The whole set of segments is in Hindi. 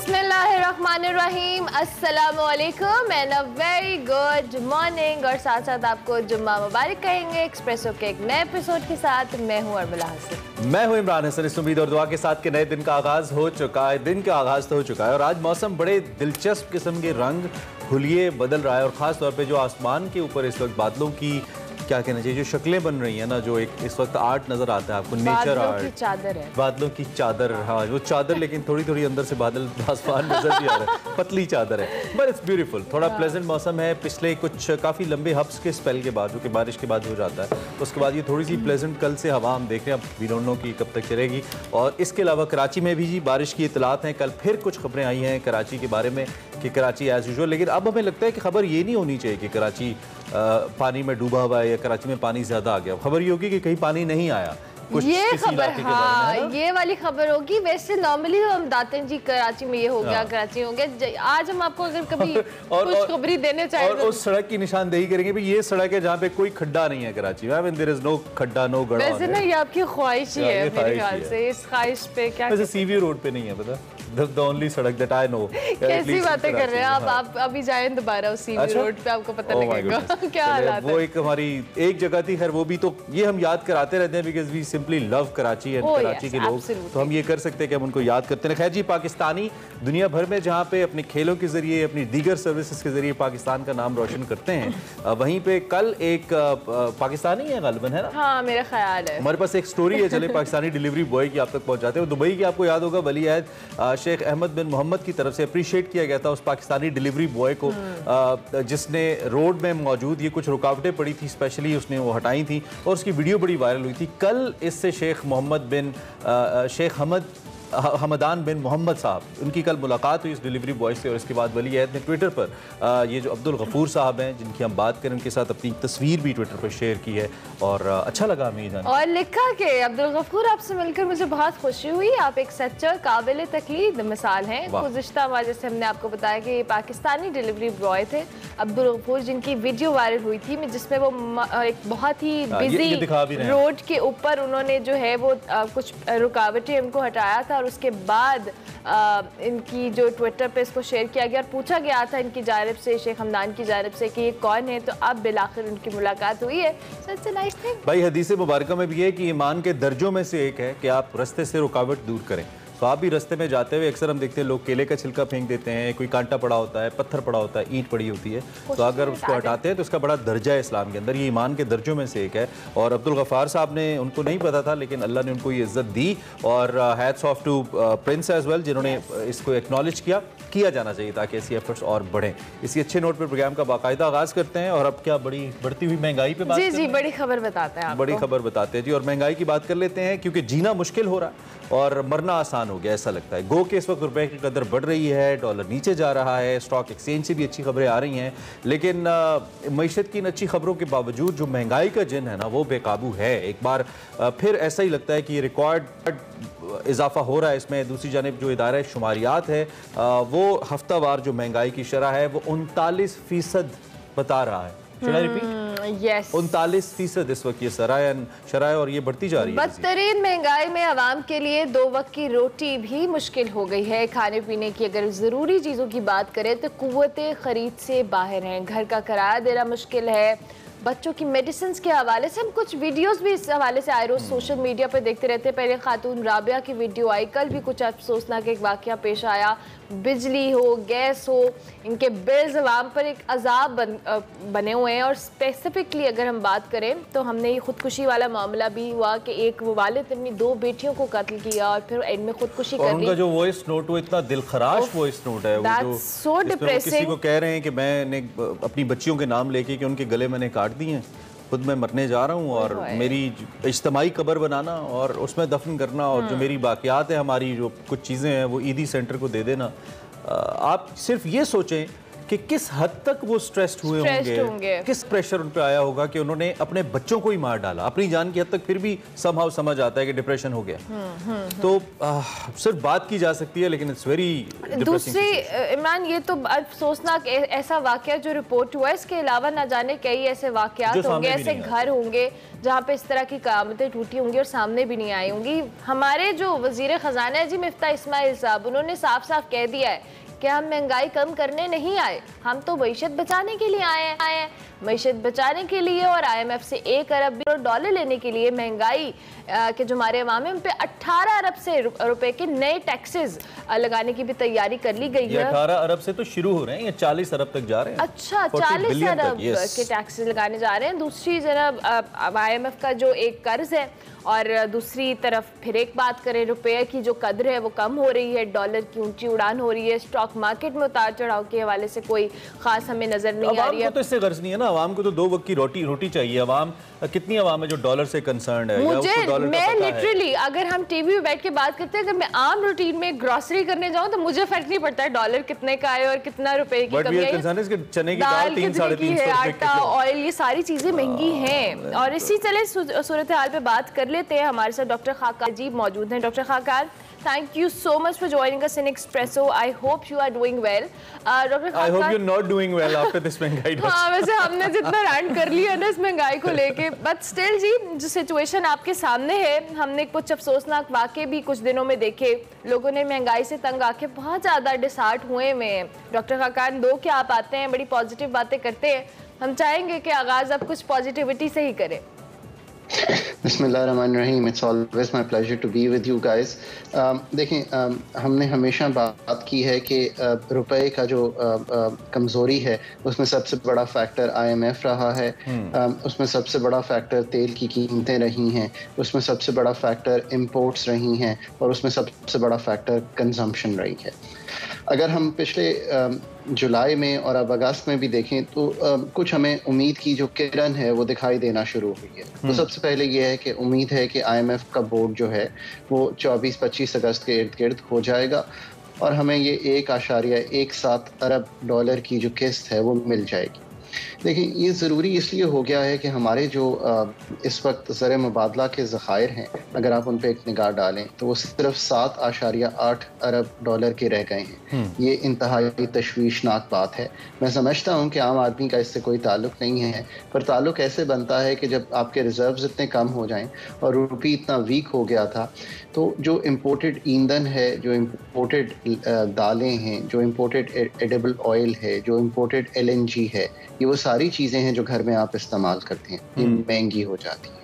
बिस्मिल्लाहिर्रहमानिर्रहीम, अस्सलामुअलैकुम and a very good morning. और साथ साथ आपको जुम्मा मुबारक कहेंगे एक्सप्रेसो के एक नए एपिसोड के साथ। मैं हूँ अरबला हसन। मैं हूँ इमरान हसन। इस उम्मीद और दुआ के साथ के नए दिन का आगाज़ हो चुका है। दिन का आगाज़ तो हो चुका है और आज मौसम बड़े दिलचस्प किस्म के रंग हुलिये बदल रहा है और ख़ास तौर पे जो आसमान के ऊपर इस वक्त बादलों की क्या कहना चाहिए, जो शक्लें बन रही हैं ना, जो एक इस वक्त आर्ट नज़र आता है आपको, नेचर आर्ट, चादर है, बादलों की चादर। हाँ, वो चादर लेकिन थोड़ी थोड़ी अंदर से बादल आसमान नजर भी आ रहा है, पतली चादर है, बट इट्स ब्यूटीफुल। थोड़ा प्लेजेंट मौसम है। पिछले कुछ काफ़ी लंबे हफ्स के स्पेल के बाद, जो कि बारिश के बाद हो जाता है, उसके बाद ये थोड़ी सी प्लेजेंट कल से हवा हम देख रहे हैं, अब वी डोंट नो कि कब तक चलेगी। और इसके अलावा कराची में भी जी बारिश की इतलात हैं। कल फिर कुछ खबरें आई हैं कराची के बारे में कि कराची एज यूजुअल, लेकिन अब हमें लगता है कि खबर ये नहीं होनी चाहिए कि कराची पानी में डूबा हुआ है या कराची में पानी ज़्यादा आ गया। खबर ये होगी कि कहीं पानी नहीं आया। ये खबर, हाँ, ये वाली खबर होगी। वैसे नॉर्मली हम बताते हैं जी कराची में ये हो गया, कराची हो गया। आज हम आपको अगर कभी खुशखबरी देने चाहें और उस सड़क की निशानदेही करेंगे भी, ये सड़क है जहाँ पे कोई खड्डा नहीं है कराची में। I mean there is no खड्डा, नो गड़ा। वैसे ना ये आपकी ख्वाहिश ही है मेरे ख्याल से। इस ख्वाहिश पे क्या, वैसे सीवी रोड पे नहीं है, पता, द ओनली सड़क दैट आई नो। कैसी बातें कर रहे हैं आप अभी जाएं दोबारा उस सीवी रोड पे, आपको पता लगेगा क्या हालात है। वो एक हमारी एक जगह थी, खैर वो भी तो ये हम याद कराते रहते हैं because we simply love Karachi and Karachi के लोग, तो हम ये कर सकते हैं कि हम उनको याद करते हैं। खैर जी, पाकिस्तानी दुनिया भर में जहाँ पे अपने खेलों के जरिए, अपनी दीगर सर्विसेज के जरिए पाकिस्तान का नाम रोशन करते हैं, वहीं पे कल एक पाकिस्तानी है गालिबन, है ना? हाँ, मेरा ख्याल है। हमारे पास एक स्टोरी है, चले पाकिस्तानी डिलीवरी बॉय की आप तक पहुंचाते हैं। दुबई की आपको याद होगा, वली अहद शेख अहमद बिन मोहम्मद की तरफ से अप्रिशिएट किया गया था उस पाकिस्तानी डिलीवरी बॉय को, जिसने रोड में मौजूद ये कुछ रुकावटें पड़ी थी, स्पेशली उसने वो हटाई थी और उसकी वीडियो बड़ी वायरल हुई थी। कल इससे शेख हमदान बिन मोहम्मद साहब, उनकी कल मुलाकात हुई इस डिलीवरी बॉय से और इसके बाद वली अहद ने ट्विटर पर ये जो अब्दुल गफूर साहब हैं जिनकी हम बात करें, उनके साथ अपनी तस्वीर भी ट्विटर पर शेयर की है और अच्छा लगा हमें ये जानकर। और लिखा कि अब्दुल गफूर, आपसे मिलकर मुझे बहुत खुशी हुई। आप एक सच्चा काबिल तकलीद मिसाल हैं। गुज़िश्ता माह जैसे हमने आपको बताया कि ये पाकिस्तानी डिलीवरी बॉय थे अब्दुल गफूर, जिनकी वीडियो वायरल हुई थी जिसमें वो एक बहुत ही बिजी रोड के ऊपर उन्होंने जो है वो कुछ रुकावटें उनको हटाया था और उसके बाद इनकी जो ट्विटर पे इसको शेयर किया गया और पूछा गया था इनकी जानिब से, शेख हमदान की जानिब से, कि ये कौन है, तो अब बिलाखिर उनकी मुलाकात हुई है। So it's a nice thing. भाई हदीस मुबारक में भी है कि ईमान के दर्जों में से एक है कि आप रास्ते से रुकावट दूर करें। तो आप भी रास्ते में जाते हुए अक्सर हम देखते हैं लोग केले का छिलका फेंक देते हैं, कोई कांटा पड़ा होता है, पत्थर पड़ा होता है, ईंट पड़ी होती है, तो अगर उसको हटाते हैं तो उसका बड़ा दर्जा है इस्लाम के अंदर। ये ईमान के दर्जों में से एक है और अब्दुल गफ़ार साहब ने, उनको नहीं पता था लेकिन अल्लाह ने उनको ये इज्जत दी और hats off to Prince as well, जिन्होंने इसको एक्नॉलेज किया जाना चाहिए ताकि ऐसी एफर्ट्स और बढ़ें। इसी अच्छे नोट पर प्रोग्राम का बाकायदा आगाज़ करते हैं और अब क्या बढ़ती हुई महंगाई पे बात जी जी, बड़ी खबर बताते हैं, बड़ी खबर बताते हैं जी। और महंगाई की बात कर लेते हैं क्योंकि जीना मुश्किल हो रहा है और मरना आसान हो गया ऐसा लगता है। गो के इस वक्त रुपए की कदर बढ़ रही है, डॉलर नीचे जा रहा है, स्टॉक एक्सचेंज से भी अच्छी खबरें आ रही हैं, लेकिन मईशत की इन अच्छी खबरों के बावजूद जो महंगाई का जिन है ना, वो बेकाबू है। एक बार फिर ऐसा ही लगता है कि ये रिकॉर्ड इजाफा हो रहा है इसमें। दूसरी जानिब जो इदारा शुमारियात है वो हफ्तावार जो महंगाई की शरह है वो 39% बता रहा है। यस, 39% इस वक्त ये शराय और ये बढ़ती जा रही है। बदतरीन महंगाई में आवाम के लिए 2 वक्त की रोटी भी मुश्किल हो गई है। खाने पीने की अगर ज़रूरी चीज़ों की बात करें तो कुव्वते ख़रीद से बाहर हैं। घर का किराया देना मुश्किल है। बच्चों की मेडिसिन के हवाले से हम कुछ वीडियोस भी इस हवाले से आए रोज़ सोशल मीडिया पर देखते रहते हैं। पहले खातून राबिया की वीडियो आई, कल भी कुछ अफसोसनाक एक वाक़या पेश आया। बिजली हो, गैस हो, इनके बिल्स अवाम पर एक अजाब बने हुए हैं। और स्पेसिफिकली अगर हम बात करें तो हमने ये खुदकुशी वाला मामला भी हुआ कि एक वालिद अपनी 2 बेटियों को कत्ल किया और फिर एंड में खुदकुशी कर ली। उनका जो वॉइस नोट, वो इतना दिलखराश वॉइस नोट है, वो सो डिप्रेसिंग। किसी को कह रहे हैं कि मैंने अपनी बच्चियों के नाम लेके कि उनके गले मैंने काट दिए हैं, खुद मैं मरने जा रहा हूँ और मेरी इज्तिमाई कब्र बनाना और उसमें दफन करना और जो मेरी बाकियात है, हमारी जो कुछ चीज़ें हैं वो ईदी सेंटर को दे देना। आप सिर्फ ये सोचें कि किस हद तक वो स्ट्रेस्ड हुए होंगे, किस प्रेशर उन पे आया होगा कि उन्होंने अपने बच्चों को ही मार डाला। अपनी जान की हद तक फिर भी समहाउ समझ आता है कि डिप्रेशन हो गया। तो सिर्फ बात की जा सकती है, लेकिन इट्स वेरी दूसरी इमरान, ये तो अफसोसनाक ऐसा वाकया जो रिपोर्ट हुआ है, इसके अलावा ना जाने कई ऐसे वाकयात होंगे, ऐसे घर होंगे जहाँ पे इस तरह की क़यामतें टूटी होंगी और सामने भी नहीं आई होंगी। हमारे जो वज़ीर ख़ज़ाना है जी मिफ्ता इस्माइल साहब, उन्होंने साफ साफ कह दिया है कि हम महंगाई कम करने नहीं आए, हम तो मईशत बचाने के लिए आए हैं। मईशत बचाने के लिए और IMF से 1 अरब डॉलर लेने के लिए महंगाई के जो हमारे अवाम है उन पे 18 अरब से रुपए के नए टैक्सेस लगाने की भी तैयारी कर ली गई है। 18 अरब से तो शुरू हो रहे हैं, ये 40 अरब तक जा रहे हैं। अच्छा, 40 अरब के टैक्सेस लगाने जा रहे हैं। दूसरी जनाब IMF का जो एक कर्ज है, और दूसरी तरफ फिर एक बात करें, रुपये की जो कदर है वो कम हो रही है, डॉलर की ऊंची उड़ान हो रही है, स्टॉक मार्केट में उतार चढ़ाव के हवाले से कोई खास हमें नजर नहीं आ रही है। तो इससे गर्ज नहीं है ना, आवाम को तो 2 वक्त की रोटी चाहिए। आवाम कितनी आवाम है जो डॉलर से कंसर्न है? मैं लिटरली अगर हम टीवी में बैठ के बात करते हैं, अगर मैं आम रूटीन में ग्रोसरी करने जाऊं तो मुझे फर्क नहीं पड़ता है डॉलर कितने का है और कितना रुपए की कमी है। चने की दाल 3-3.5 आटा, ऑयल, ये सारी चीजें महंगी हैं। और इसी चले सूरत हाल पे बात कर लेते हैं। हमारे साथ डॉक्टर खाकार जी मौजूद हैं। Doctor Khakar, thank you so much for joining us in Expresso. I hope you are doing well. Doctor I hope you're not doing well after this महंगाई। हाँ, वैसे हमने जितना रैंट कर लिया ना इस महंगाई को लेके, बट स्टिल जी जो सिचुएशन आपके सामने है, हमने कुछ अफसोसनाक वाक़े भी कुछ दिनों में देखे। लोगों ने महंगाई से तंग आके बहुत ज़्यादा डिसहार्ट हुए में। डॉक्टर खाकार, दो क्या आप आते हैं, बड़ी पॉजिटिव बातें करते हैं, हम चाहेंगे कि आगाज़ आप कुछ पॉजिटिविटी से ही करें। बिस्मिल्लाहिर्रहमानिर्रहीम, it's always my pleasure to be with you guys. देखें, हमने हमेशा बात की है कि रुपए का जो कमज़ोरी है उसमें सबसे बड़ा फैक्टर IMF रहा है, उसमें सबसे बड़ा फैक्टर तेल की कीमतें रही हैं, उसमें सबसे बड़ा फैक्टर इंपोर्ट्स रही हैं, और उसमें सबसे बड़ा फैक्टर कंजम्पशन रही है। अगर हम पिछले जुलाई में और अब अगस्त में भी देखें तो कुछ हमें उम्मीद की जो किरण है वो दिखाई देना शुरू हुई है। तो सबसे पहले ये है कि उम्मीद है कि IMF का बोर्ड जो है वो 24-25 अगस्त के इर्द गिर्द हो जाएगा और हमें ये 1.17 अरब डॉलर की जो किस्त है वो मिल जाएगी। देखिए, ये ज़रूरी इसलिए हो गया है कि हमारे जो इस वक्त ज़र मुबादला के ज़खायर हैं, अगर आप उन पर एक निगाह डालें तो वो सिर्फ 7.8 अरब डॉलर के रह गए हैं। ये इंतहाई तशवीशनाक बात है। मैं समझता हूँ कि आम आदमी का इससे कोई ताल्लुक नहीं है, पर ताल्लुक ऐसे बनता है कि जब आपके रिजर्व्स इतने कम हो जाएं और रुपये इतना वीक हो गया था, तो जो इम्पोर्टेड ईंधन है, जो इम्पोर्टेड दालें हैं, जो इम्पोर्टेड एडिबल ऑयल है, जो इम्पोर्टेड LNG है, ये वो सारी चीज़ें हैं जो घर में आप इस्तेमाल करते हैं, ये महंगी हो जाती हैं।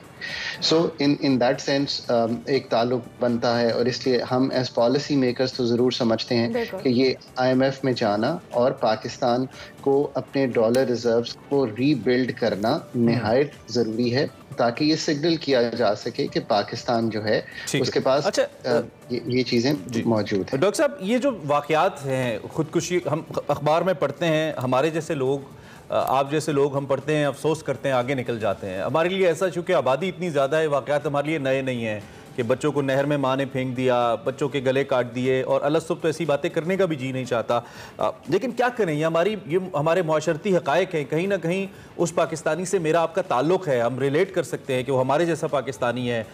सो इन दैट सेंस एक ताल्लुक बनता है, और इसलिए हम एज पॉलिसी मेकर्स तो ज़रूर समझते हैं कि ये IMF में जाना और पाकिस्तान को अपने डॉलर रिजर्व्स को रीबिल्ड करना निहायत ज़रूरी है, ताकि ये सिग्नल किया जा सके कि पाकिस्तान जो है उसके पास ये चीज़ें मौजूद हैं। डॉक्टर साहब, ये जो वाक़यात हैं, खुदकुशी हम अखबार में पढ़ते हैं, हमारे जैसे लोग, आप जैसे लोग हम पढ़ते हैं, अफसोस करते हैं, आगे निकल जाते हैं। हमारे लिए ऐसा, चूँकि आबादी इतनी ज़्यादा है, वाक़यात हमारे लिए नए नहीं हैं कि बच्चों को नहर में माँ ने फेंक दिया, बच्चों के गले काट दिए, और अलग तो ऐसी बातें करने का भी जी नहीं चाहता। लेकिन क्या करें, ये हमारे माशरती हक़ाइक़ हैं। कहीं ना कहीं उस पाकिस्तानी से मेरा आपका ताल्लुक़ है, हम रिलेट कर सकते हैं कि वो हमारे जैसा पाकिस्तानी है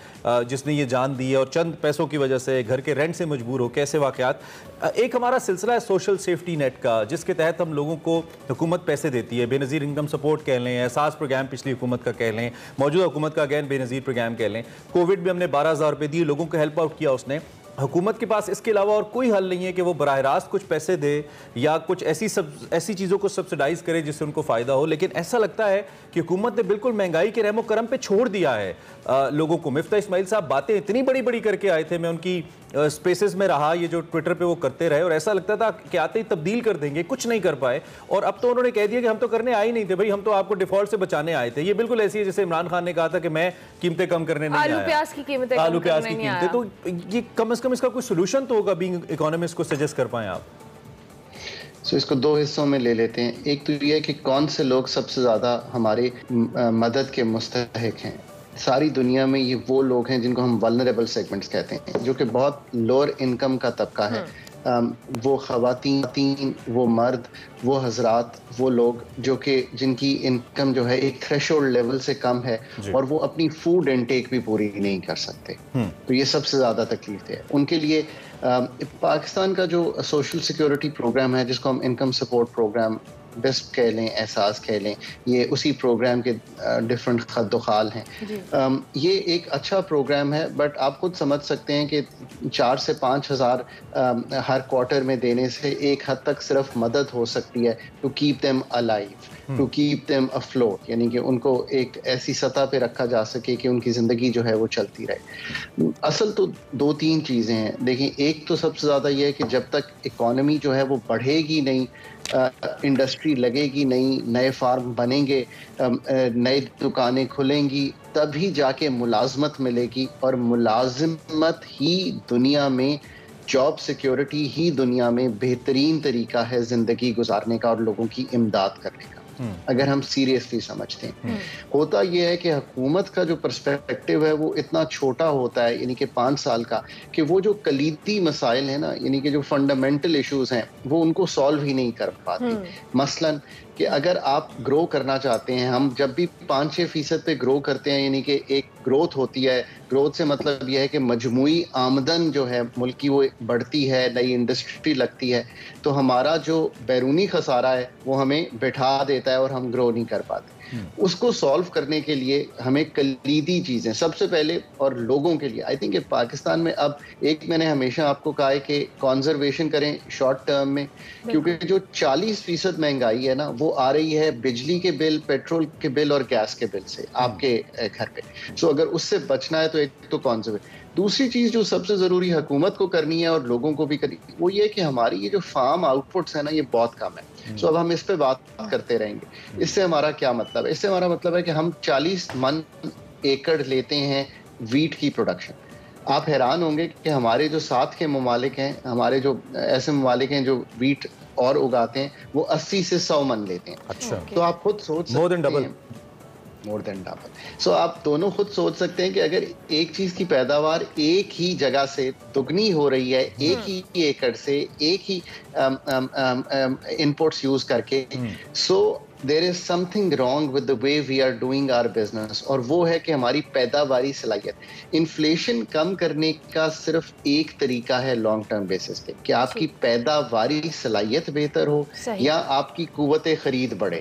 जिसने ये जान दी है और चंद पैसों की वजह से घर के रेंट से मजबूर हो। कैसे वाक़यात। एक हमारा सिलसिला है सोशल सेफ्टी नेट का, जिसके तहत हम लोगों को हुकूमत पैसे देती है। बेनज़ीर इनकम सपोर्ट कह लें, एहसास प्रोग्राम पिछली हुकूमत का कह लें, मौजूदा हुकूमत का अगैन बेनज़ीर प्रोग्राम कह लें। कोविड में हमने 12,000 रुपये दिए, लोगों को हेल्प आउट किया उसने। हुकूमत के पास इसके अलावा और कोई हल नहीं है कि वो बराह रास्त कुछ पैसे दे या कुछ ऐसी चीज़ों को सब्सिडाइज़ करे जिससे उनको फ़ायदा हो। लेकिन ऐसा लगता है कि हुकूमत ने बिल्कुल महंगाई के रहमो करम पे छोड़ दिया है लोगों को। मिफ्ता इस्माइल साहब बातें इतनी बड़ी बड़ी करके आए थे, मैं उनकी स्पेसेस में रहा, ये जो ट्विटर पे वो करते रहे, और ऐसा लगता था कि आते ही तब्दील कर देंगे, कुछ नहीं कर पाए। और अब तो उन्होंने कह दिया कि हम तो करने आए ही नहीं थे भाई, हम तो आपको डिफॉल्ट से बचाने आए थे। ये बिल्कुल ऐसी है जैसे इमरान खान ने कहा था कि मैं कीमतें कम करने नहीं आया, आलू प्याज की कीमतें। तो ये कम से कम इसका कोई सोल्यूशन तो होगा, बीइंग इकोनॉमिस्ट को सजेस्ट कर पाए आप। इसको 2 हिस्सों में ले लेते हैं। एक तो ये कि कौन से लोग सबसे ज़्यादा हमारी मदद के मुस्तहिक हैं। सारी दुनिया में ये वो लोग हैं जिनको हम वल्नरेबल सेगमेंट्स कहते हैं, जो कि बहुत लोअर इनकम का तबका है, वो ख़वातीन, वो मर्द, वो हजरात, वो लोग जो कि जिनकी इनकम जो है एक थ्रेशोल्ड लेवल से कम है और वो अपनी फूड इनटेक भी पूरी नहीं कर सकते, तो ये सबसे ज़्यादा तकलीफ है उनके लिए। पाकिस्तान का जो सोशल सिक्योरिटी प्रोग्राम है, जिसको हम इनकम सपोर्ट प्रोग्राम बेस्ट कह लें, एहसास कह लें, ये उसी प्रोग्राम के डिफरेंट खद्दोखाल हैं। ये एक अच्छा प्रोग्राम है, बट आप खुद समझ सकते हैं कि 4 से 5 हज़ार हर क्वार्टर में देने से एक हद तक सिर्फ मदद हो सकती है to keep them alive, to keep them afloat, यानी कि उनको एक ऐसी सतह पे रखा जा सके कि उनकी ज़िंदगी जो है वो चलती रहे। असल तो 2-3 चीज़ें हैं। देखिए, एक तो सबसे ज़्यादा ये है कि जब तक इकॉनमी जो है वो बढ़ेगी नहीं, इंडस्ट्री लगेगी नहीं, नए फार्म बनेंगे, नई दुकानें खुलेंगी, तभी जाके मुलाजमत मिलेगी, और मुलाजमत ही दुनिया में, जॉब सिक्योरिटी ही दुनिया में बेहतरीन तरीका है ज़िंदगी गुजारने का और लोगों की इमदाद करने का, अगर हम सीरियसली समझते हैं। होता यह है कि हुकूमत का जो पर्सपेक्टिव है वो इतना छोटा होता है, यानी कि 5 साल का, कि वो जो कलीदी मसाइल हैं ना, यानी कि जो फंडामेंटल इश्यूज हैं, वो उनको सॉल्व ही नहीं कर पाती। मसलन कि अगर आप ग्रो करना चाहते हैं, हम जब भी 5-6% पे ग्रो करते हैं, यानी कि एक ग्रोथ होती है, ग्रोथ से मतलब यह है कि मजमूई आमदन जो है मुल्क की वो बढ़ती है, नई इंडस्ट्री लगती है, तो हमारा जो बैरूनी खसारा है वो हमें बैठा देता है और हम ग्रो नहीं कर पाते। उसको सॉल्व करने के लिए हमें कलीदी चीज़ें सबसे पहले, और लोगों के लिए आई थिंक पाकिस्तान में अब एक, मैंने हमेशा आपको कहा है कि कॉन्जर्वेशन करें शॉर्ट टर्म में, क्योंकि जो 40% महंगाई है ना, वो आ रही है बिजली के बिल, पेट्रोल के बिल और गैस के बिल से आपके घर पे। सो अगर उससे बचना है तो एक तो कॉन्जर्वेशन। दूसरी चीज़ जो सबसे ज़रूरी हुकूमत को करनी है और लोगों को भी करनी है, वो ये कि हमारी ये जो फार्म आउटपुट्स है ना, ये बहुत कम है। सो अब हम इस पे बात करते रहेंगे। इससे हमारा क्या मतलब है? इससे हमारा मतलब है कि हम 40 मन एकड़ लेते हैं वीट की प्रोडक्शन। आप हैरान होंगे कि हमारे जो साथ के ममालिक हैं, हमारे जो ऐसे ममालिक हैं जो वीट और उगाते हैं, वो 80 से 100 मन लेते हैं। अच्छा, तो आप खुद सोच सकते हैं, मोर देन डबल। सो आप दोनों खुद सोच सकते हैं कि अगर एक चीज की पैदावार एक ही जगह से दुगनी हो रही है, एक ही एकड़ से, एक ही इनपुट्स यूज करके, so there is something wrong with the way we are doing our business, और वो है कि हमारी पैदावारी सलाहियत। इन्फ्लेशन कम करने का सिर्फ एक तरीका है लॉन्ग टर्म बेसिस पे, कि आपकी पैदावारी सलाहियत बेहतर हो या आपकी कुव्वत खरीद बढ़े।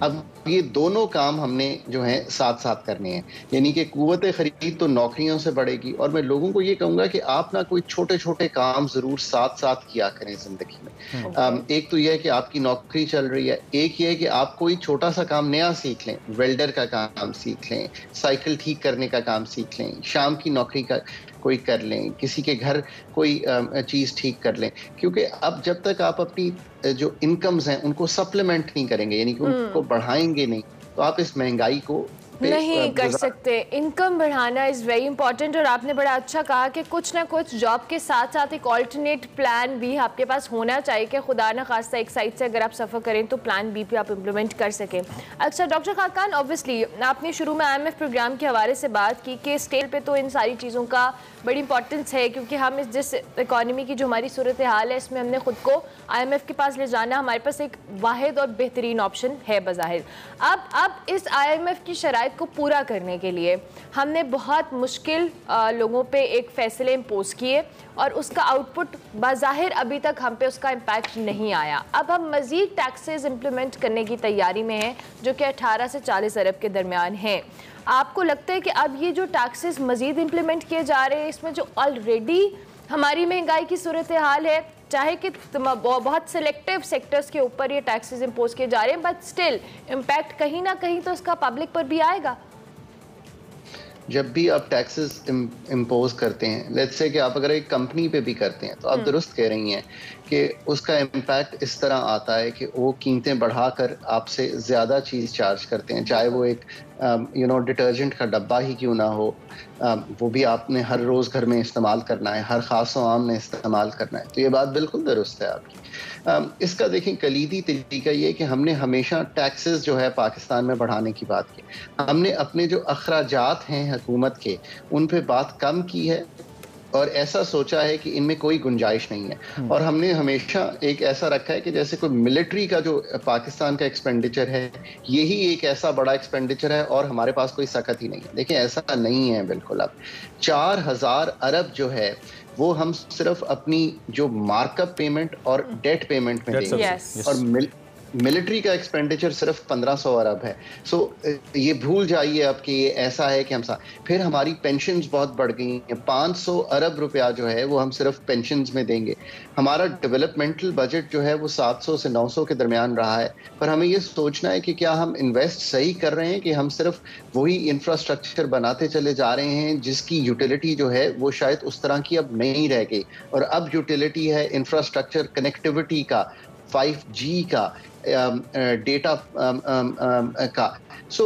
अब ये दोनों काम हमने जो है साथ साथ करने हैं, यानी कि कुव्वत खरीद तो नौकरियों से बढ़ेगी, और मैं लोगों को ये कहूंगा कि आप ना कोई छोटे छोटे काम जरूर साथ साथ किया करें जिंदगी में। एक तो यह है कि आपकी नौकरी चल रही है, एक ये है कि आप कोई छोटा सा काम नया सीख लें, वेल्डर का काम सीख लें, साइकिल ठीक करने का काम सीख लें, शाम की नौकरी का कोई कर लें, किसी के घर कोई चीज़ ठीक कर लें, क्योंकि अब जब तक आप अपनी जो इनकम्स हैं उनको सप्लीमेंट नहीं करेंगे, यानी कि उनको बढ़ाएंगे नहीं, तो आप इस महंगाई को नहीं कर सकते। इनकम बढ़ाना इज़ वेरी इंपॉर्टेंट, और आपने बड़ा अच्छा कहा कि कुछ ना कुछ जॉब के साथ साथ एक ऑल्टरनेट प्लान भी आपके पास होना चाहिए, कि खुदा न खास्ता एक साइड से अगर आप सफ़र करें तो प्लान बी पे आप इम्प्लीमेंट कर सकें। अच्छा डॉक्टर खाकान, ऑब्वियसली आपने शुरू में IMF प्रोग्राम के हवाले से बात की कि स्टेट पे तो इन सारी चीज़ों का बड़ी इंपॉर्टेंस है, क्योंकि हम इस जिस इकॉनमी की जो हमारी सूरत हाल है, इसमें हमने ख़ुद को IMF के पास ले जाना हमारे पास एक वाहिद और बेहतरीन ऑप्शन है बज़ाहिर। अब इस IMF की शराइत को पूरा करने के लिए हमने बहुत मुश्किल लोगों पे एक फ़ैसले इम्पोज किए, और उसका आउटपुट बाज़ाहिर अभी तक हम पे उसका इम्पैक्ट नहीं आया। अब हम मज़ीद टैक्सेस इम्प्लीमेंट करने की तैयारी में हैं, जो कि 18 से 40 अरब के दरमियान हैं। आपको लगता है कि अब ये जो टैक्सेस मज़ीद इम्प्लीमेंट किए जा रहे हैं, इसमें जो ऑलरेडी हमारी महंगाई की सूरत हाल है, चाहे कि बहुत सिलेक्टिव सेक्टर्स के ऊपर ये टैक्सेस इम्पोज किए जा रहे हैं, बट स्टिल इम्पैक्ट कहीं ना कहीं तो इसका पब्लिक पर भी आएगा? जब भी आप टैक्सेस इम्पोज करते हैं, लेट्स से कि आप अगर एक कंपनी पे भी करते हैं, तो आप दुरुस्त कह रही हैं कि उसका इम्पैक्ट इस तरह आता है कि वो कीमतें बढ़ाकर आपसे ज़्यादा चीज़ चार्ज करते हैं, चाहे वो एक डिटर्जेंट का डब्बा ही क्यों ना हो, वो भी आपने हर रोज़ घर में इस्तेमाल करना है, हर ख़ास आम ने इस्तेमाल करना है। तो ये बात बिल्कुल दुरुस्त है आपकी। इसका देखें कलीदी तरीका ये है कि हमने हमेशा टैक्सेस जो है पाकिस्तान में बढ़ाने की बात की, हमने अपने जो अखराजात हैं हुकूमत के, उन पे बात कम की है, और ऐसा सोचा है कि इनमें कोई गुंजाइश नहीं है। और हमने हमेशा एक ऐसा रखा है कि जैसे कोई मिलिट्री का जो पाकिस्तान का एक्सपेंडिचर है, यही एक ऐसा बड़ा एक्सपेंडिचर है और हमारे पास कोई सकत ही नहीं है। देखिए ऐसा नहीं है बिल्कुल। अब 4000 अरब जो है वो हम सिर्फ अपनी जो मार्कअप पेमेंट और डेट पेमेंट में देंगे। और मिलिट्री का एक्सपेंडिचर सिर्फ 1500 अरब है। सो ये भूल जाइए अब कि ये ऐसा है कि हम फिर हमारी पेंशन्स बहुत बढ़ गई हैं। 500 अरब रुपया जो है वो हम सिर्फ पेंशन्स में देंगे। हमारा डेवलपमेंटल बजट जो है वो 700 से 900 के दरमियान रहा है। पर हमें ये सोचना है कि क्या हम इन्वेस्ट सही कर रहे हैं कि हम सिर्फ वही इंफ्रास्ट्रक्चर बनाते चले जा रहे हैं जिसकी यूटिलिटी जो है वो शायद उस तरह की अब नहीं रह गई। और अब यूटिलिटी है इंफ्रास्ट्रक्चर कनेक्टिविटी का, 5G का, डेटा का। सो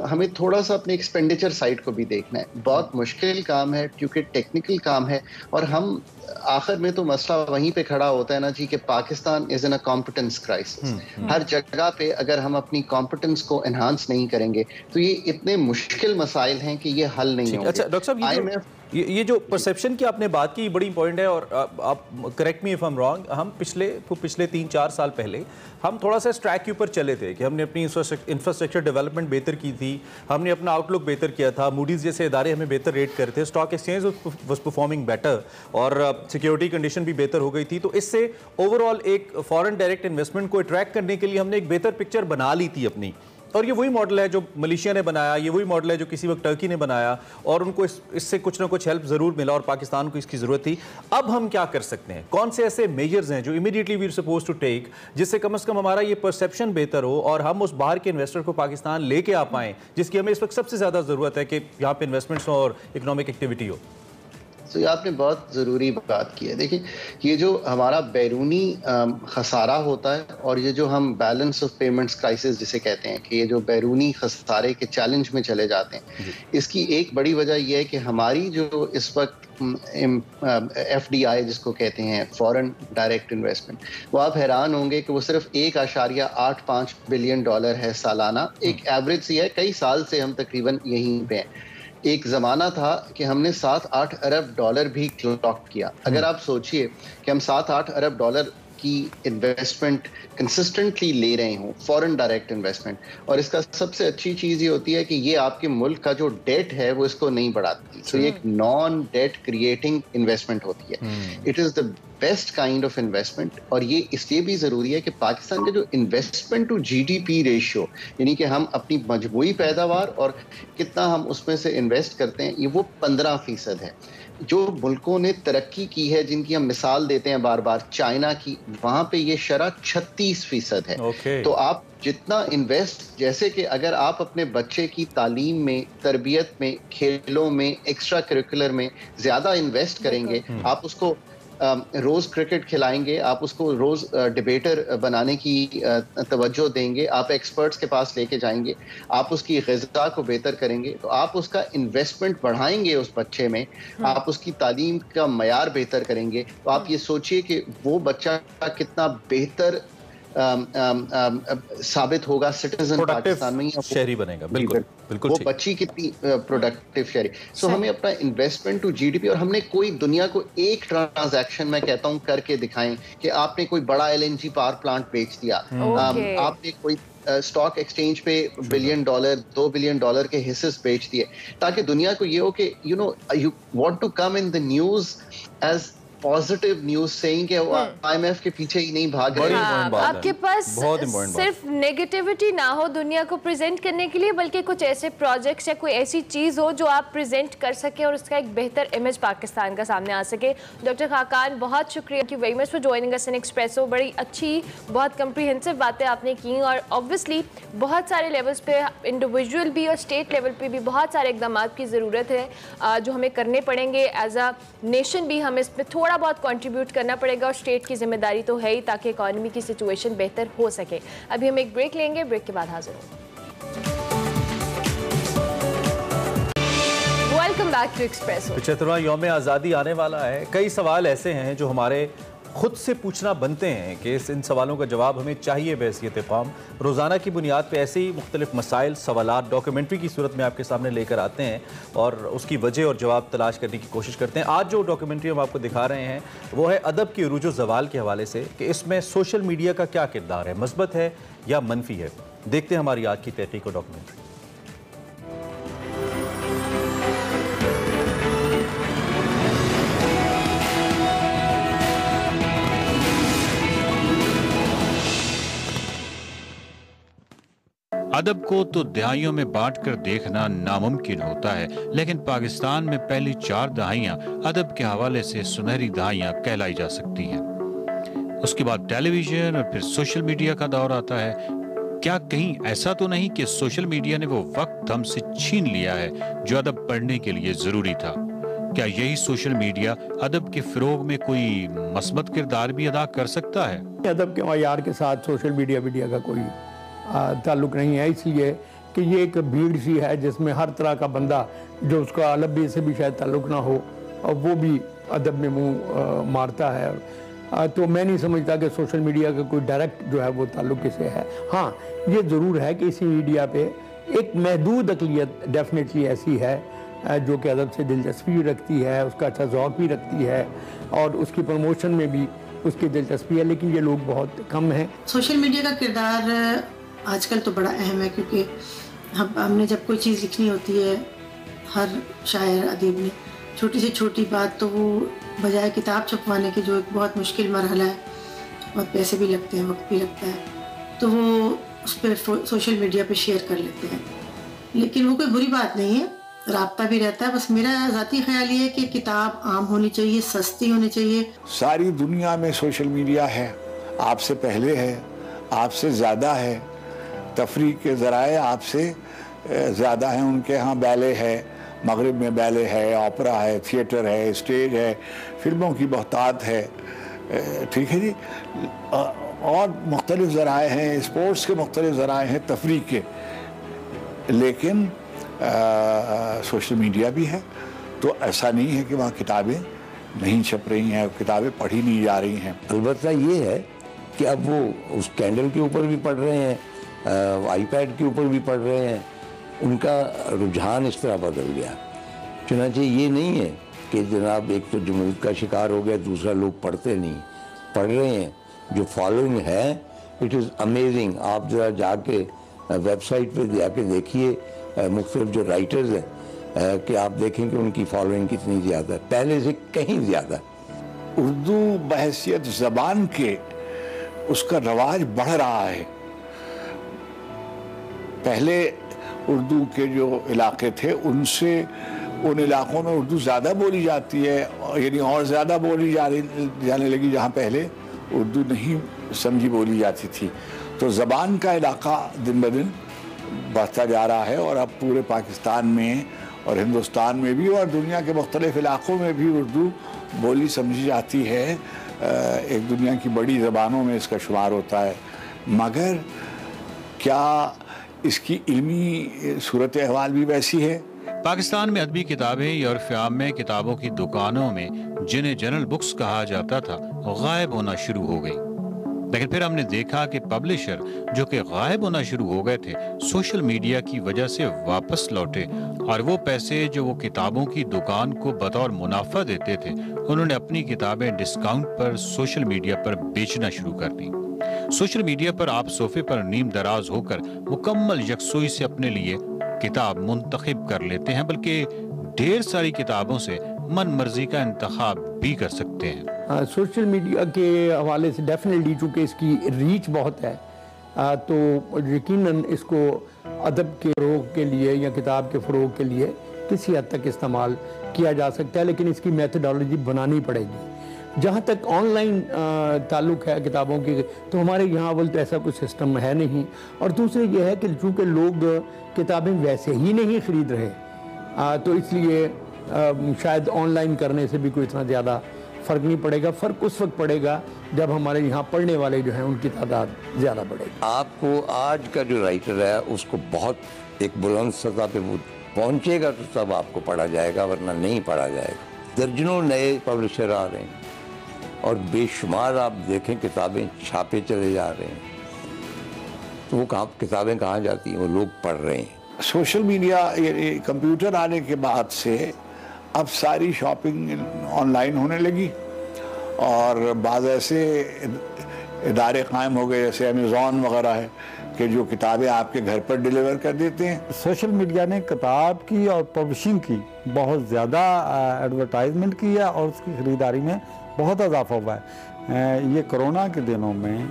हमें थोड़ा सा अपने एक्सपेंडिचर साइड को भी देखना है। बहुत मुश्किल काम है क्योंकि टेक्निकल काम है। और हम आखिर में तो मसला वहीं पे खड़ा होता है ना जी कि Pakistan is in a competence crisis. हर जगह पे अगर हम अपनी कॉम्पिटेंस को एनहांस नहीं करेंगे तो ये इतने मुश्किल मसाइल हैं कि ये हल नहीं होंगे। अच्छा डॉक्टर साहब, ये जो परसेप्शन की आपने बात की बड़ी इंपॉर्टेंट है। और आप correct me if I am wrong, हम पिछले 3-4 साल पहले हम थोड़ा सा इस ट्रैक के ऊपर चले थे कि हमने अपनी इंफ्रास्ट्रक्चर डेवलपमेंट बेहतर की थी, हमने अपना आउटलुक बेहतर किया था, मूडीज़ जैसे इदारे हमें बेहतर रेट कर थे, stock exchange was performing better और सिक्योरिटी कंडीशन भी बेहतर हो गई थी। तो इससे ओवरऑल एक फॉरेन डायरेक्ट इन्वेस्टमेंट को अट्रैक्ट करने के लिए हमने एक बेहतर पिक्चर बना ली थी अपनी। और ये वही मॉडल है जो मलेशिया ने बनाया, ये वही मॉडल है जो किसी वक्त टर्की ने बनाया और उनको इससे कुछ ना कुछ हेल्प ज़रूर मिला और पाकिस्तान को इसकी ज़रूरत थी। अब हम क्या कर सकते हैं? कौन से ऐसे मेजर्स हैं जो immediately we are suppose to take जिससे कम से कम हमारा ये परसेप्शन बेहतर हो और हम उस बाहर के इन्वेस्टर को पाकिस्तान लेके आ पाएँ, जिसकी हमें इस वक्त सबसे ज़्यादा ज़रूरत है कि यहाँ पर इन्वेस्टमेंट्स हो और इकोनॉमिक एक्टिविटी हो? तो ये आपने बहुत ज़रूरी बात की है। देखिए ये जो हमारा बैरूनी खसारा होता है और ये जो हम बैलेंस ऑफ पेमेंट्स क्राइसिस जिसे कहते हैं कि ये जो बैरूनी खसारे के चैलेंज में चले जाते हैं, इसकी एक बड़ी वजह यह है कि हमारी जो इस वक्त FDI जिसको कहते हैं फॉरेन डायरेक्ट इन्वेस्टमेंट, वो आप हैरान होंगे कि वो सिर्फ 1.85 बिलियन डॉलर है सालाना। एक एवरेज सी है, कई साल से हम तकरीबन यहीं पे हैं। एक ज़माना था कि हमने 7-8 अरब डॉलर भी क्लॉक किया। अगर आप सोचिए कि हम 7-8 अरब डॉलर की इन्वेस्टमेंट कंसिस्टेंटली ले रहे हों, फॉरेन डायरेक्ट इन्वेस्टमेंट, और इसका सबसे अच्छी चीज़ ये होती है कि ये आपके मुल्क का जो डेट है वो इसको नहीं बढ़ाती। तो ये एक नॉन डेट क्रिएटिंग इन्वेस्टमेंट होती है। It is the best kind of investment. और ये इसलिए भी ज़रूरी है कि पाकिस्तान का जो इन्वेस्टमेंट टू GDP रेशियो, यानी कि हम अपनी मजमूई पैदावार और कितना हम उसमें से इन्वेस्ट करते हैं, ये वो 15% है। जो मुल्कों ने तरक्की की है, जिनकी हम मिसाल देते हैं बार बार, चाइना की, वहाँ पे ये शरह 36% है। तो आप जितना इन्वेस्ट, जैसे कि अगर आप अपने बच्चे की तालीम में, तरबियत में, खेलों में, एक्स्ट्रा करिकुलर में ज़्यादा इन्वेस्ट करेंगे, आप उसको रोज़ क्रिकेट खिलाएंगे, आप उसको रोज़ डिबेटर बनाने की तवज्जो देंगे, आप एक्सपर्ट्स के पास लेके जाएंगे, आप उसकी ग़िज़ा को बेहतर करेंगे, तो आप उसका इन्वेस्टमेंट बढ़ाएंगे उस बच्चे में, आप उसकी तालीम का मयार बेहतर करेंगे। तो आप ये सोचिए कि वो बच्चा कितना बेहतर साबित होगा सिटीजन पाकिस्तान में, शहरी बनेगा। बिल्कुल बिल्कुल, वो बच्ची कितनी प्रोडक्टिव शहरी। सो हमें अपना इन्वेस्टमेंट टू GDP, और हमने कोई दुनिया को एक ट्रांजैक्शन मैं कहता हूँ करके दिखाएं कि आपने कोई बड़ा LNG पावर प्लांट बेच दिया, आपने कोई स्टॉक एक्सचेंज पे $1 बिलियन, $2 बिलियन के हिस्से बेच दिए, ताकि दुनिया को ये हो कि you want to come in the news as positive news saying कि वो IMF के पीछे ही नहीं भाग रहे हैं। आपके पास सिर्फ नेगेटिविटी ना हो दुनिया को प्रेजेंट करने के लिए, बल्कि कुछ ऐसे प्रोजेक्ट्स या कोई ऐसी चीज हो जो आप प्रेजेंट कर सके और उसका एक बेहतर इमेज पाकिस्तान का सामने आ सके। डॉक्टर खाकान, बहुत शुक्रिया कि very much for joining us in espresso. बड़ी अच्छी, बहुत कम्प्रीहेंसिव बातें आपने की और ऑब्वियसली बहुत सारे लेवल्स पे, इंडिविजुअल भी और स्टेट लेवल पे भी बहुत सारे इकदाम की ज़रूरत है जो हमें करने पड़ेंगे। एज अ नेशन भी हमें इसमें थोड़ा बहुत कंट्रीब्यूट करना पड़ेगा और स्टेट की जिम्मेदारी तो है ही, ताकि इकोनॉमी की सिचुएशन बेहतर हो सके। अभी हम एक ब्रेक लेंगे, ब्रेक के बाद हाजिर होंगे। Welcome back to Expresso. 75वां यौम आज़ादी आने वाला है। कई सवाल ऐसे हैं जो हमारे खुद से पूछना बनते हैं कि इन सवालों का जवाब हमें चाहिए बहैसियत कौम। रोज़ाना की बुनियाद पर ऐसे ही मुख्तलिफ मसाइल, सवालात डॉक्यूमेंट्री की सूरत में आपके सामने लेकर आते हैं और उसकी वजह और जवाब तलाश करने की कोशिश करते हैं। आज जो डॉक्यूमेंट्री हम आपको दिखा रहे हैं वो है अदब की उरूज व ज़वाल के हवाले से कि इसमें सोशल मीडिया का क्या किरदार है, मस्बत है या मनफी है। देखते हैं हमारी आज की तहकीक और डॉक्यूमेंट्री। अदब को तो दहाइयों में बांटकर देखना नामुमकिन होता है, लेकिन पाकिस्तान में पहली 4 दहाइयां अदब के हवाले से सुनहरी दहाइयां कहलाई जा सकती हैं। उसके बाद टेलीविजन और फिर सोशल मीडिया का दौर आता है। क्या कहीं ऐसा तो नहीं कि सोशल मीडिया ने वो वक्त हमसे छीन लिया है जो अदब पढ़ने के लिए जरूरी था? क्या यही सोशल मीडिया अदब के फिरोग में कोई मस्बत किरदार भी अदा कर सकता है? अदब के मयार के साथ सोशल मीडिया का कोई ताल्लुक़ नहीं है, इसलिए कि ये एक भीड़ सी है जिसमें हर तरह का बंदा जो उसका अरबी से भी शायद ताल्लुक़ ना हो और वो भी अदब में मुंह मारता है। तो मैं नहीं समझता कि सोशल मीडिया का कोई डायरेक्ट जो है वो ताल्लुक़ इससे है। हाँ, ये ज़रूर है कि इसी मीडिया पे एक महदूद अक़लियत डेफिनेटली ऐसी है जो कि अदब से दिलचस्पी रखती है, उसका अच्छा ज़ौक़ भी रखती है और उसकी प्रमोशन में भी उसकी दिलचस्पी है, लेकिन ये लोग बहुत कम हैं। सोशल मीडिया का किरदार आजकल तो बड़ा अहम है, क्योंकि हमने जब कोई चीज़ लिखनी होती है, हर शायर अदीब ने छोटी से छोटी बात तो वो बजाय किताब छपवाने के, जो एक बहुत मुश्किल मरहला है और पैसे भी लगते हैं, वक्त भी लगता है, तो वो उस पर सोशल मीडिया पे शेयर कर लेते हैं। लेकिन वो कोई बुरी बात नहीं है, राब्ता भी रहता है। बस मेरा ज़ाती ख्याल ये है कि किताब आम होनी चाहिए, सस्ती होनी चाहिए। सारी दुनिया में सोशल मीडिया है, आपसे पहले है, आपसे ज़्यादा है, तफरीह के ज़राए आपसे ज़्यादा हैं। उनके यहाँ बैले है, मगरिब में बैले है, ऑपरा है, थिएटर है, स्टेज है, फिल्मों की बहुतात है, ठीक है जी, और मुख्तलिफ़ ज़राए हैं, स्पोर्ट्स के मुख्तलिफ़ ज़राए हैं तफरीह के, लेकिन सोशल मीडिया भी है। तो ऐसा नहीं है कि वहाँ किताबें नहीं छप रही हैं, किताबें पढ़ी नहीं जा रही हैं। अलबत्ता ये है कि अब वो उस कैंडल के ऊपर भी पढ़ रहे हैं, आईपैड के ऊपर भी पढ़ रहे हैं, उनका रुझान इस तरह बदल गया। चुनांचे ये नहीं है कि जनाब एक तो जमूत का शिकार हो गया, दूसरा लोग पढ़ते नहीं, पढ़ रहे हैं। जो फॉलोइंग है इट इज़ अमेजिंग। आप ज़रा जाके वेबसाइट पे जाके देखिए मुख्तलिफ जो राइटर्स हैं कि आप देखें कि उनकी फॉलोइंग कितनी ज़्यादा है, पहले से कहीं ज़्यादा। उर्दू बहैसियत ज़बान के उसका रवाज बढ़ रहा है। पहले उर्दू के जो इलाके थे उनसे उन इलाकों में उर्दू ज़्यादा बोली जाती है, यानी और ज़्यादा बोली जाने लगी जहाँ पहले उर्दू नहीं समझी बोली जाती थी। तो ज़बान का इलाका दिन ब दिन बढ़ता जा रहा है और अब पूरे पाकिस्तान में और हिंदुस्तान में भी और दुनिया के मुख्तलिफ़ इलाकों में भी उर्दू बोली समझी जाती है। एक दुनिया की बड़ी ज़बानों में इसका शुमार होता है। मगर क्या इसकी इल्मी सूरत अहवाल भी वैसी है? पाकिस्तान में अदबी किताबें और फ़ियाम में किताबों की दुकानों में जिन्हें जनरल बुक्स कहा जाता था गायब होना शुरू हो गई। लेकिन फिर हमने देखा कि पब्लिशर जो कि गायब होना शुरू हो गए थे, सोशल मीडिया की वजह से वापस लौटे और वो पैसे जो वो किताबों की दुकान को बतौर मुनाफा देते थे, उन्होंने अपनी किताबें डिस्काउंट पर सोशल मीडिया पर बेचना शुरू कर दी। सोशल मीडिया पर आप सोफे पर नीम दराज होकर मुकम्मल यकसुई से अपने लिए किताब मुंतखब कर लेते हैं, बल्कि ढेर सारी किताबों से मन मर्जी का इंतखाब भी कर सकते हैं। सोशल मीडिया के हवाले से डेफिनेटली चूँकि इसकी रीच बहुत है तो यकीनन इसको अदब के फ़रोग के लिए या किताब के फ़रोग के लिए किसी हद तक इस्तेमाल किया जा सकता है, लेकिन इसकी मेथडोलॉजी बनानी पड़ेगी। जहाँ तक ऑनलाइन ताल्लुक़ है किताबों की, तो हमारे यहाँ अव्वल तो ऐसा कोई सिस्टम है नहीं, और दूसरे ये है कि चूँकि लोग किताबें वैसे ही नहीं ख़रीद रहे तो इसलिए शायद ऑनलाइन करने से भी कोई इतना ज़्यादा फ़र्क नहीं पड़ेगा। फ़र्क उस वक्त पड़ेगा जब हमारे यहाँ पढ़ने वाले जो हैं उनकी तादाद ज़्यादा बढ़ेगी। आपको आज का जो राइटर है उसको बहुत एक बुलंद सतह पे वो पहुँचेगा तो तब आपको पढ़ा जाएगा, वरना नहीं पढ़ा जाएगा। दर्जनों नए पब्लिशर आ रहे हैं, और बेशुमार आप देखें किताबें छापे चले जा रहे हैं, तो वो किताबें कहाँ जाती हैं, वो लोग पढ़ रहे हैं। सोशल मीडिया, कंप्यूटर आने के बाद से अब सारी शॉपिंग ऑनलाइन होने लगी और बाद ऐसे इदारे कायम हो गए जैसे अमेज़ॉन वगैरह है कि जो किताबें आपके घर पर डिलीवर कर देते हैं। सोशल मीडिया ने किताब की और पब्लिशिंग की बहुत ज़्यादा एडवर्टाइजमेंट की है और उसकी ख़रीदारी में बहुत इजाफा हुआ है। ये कोरोना के दिनों में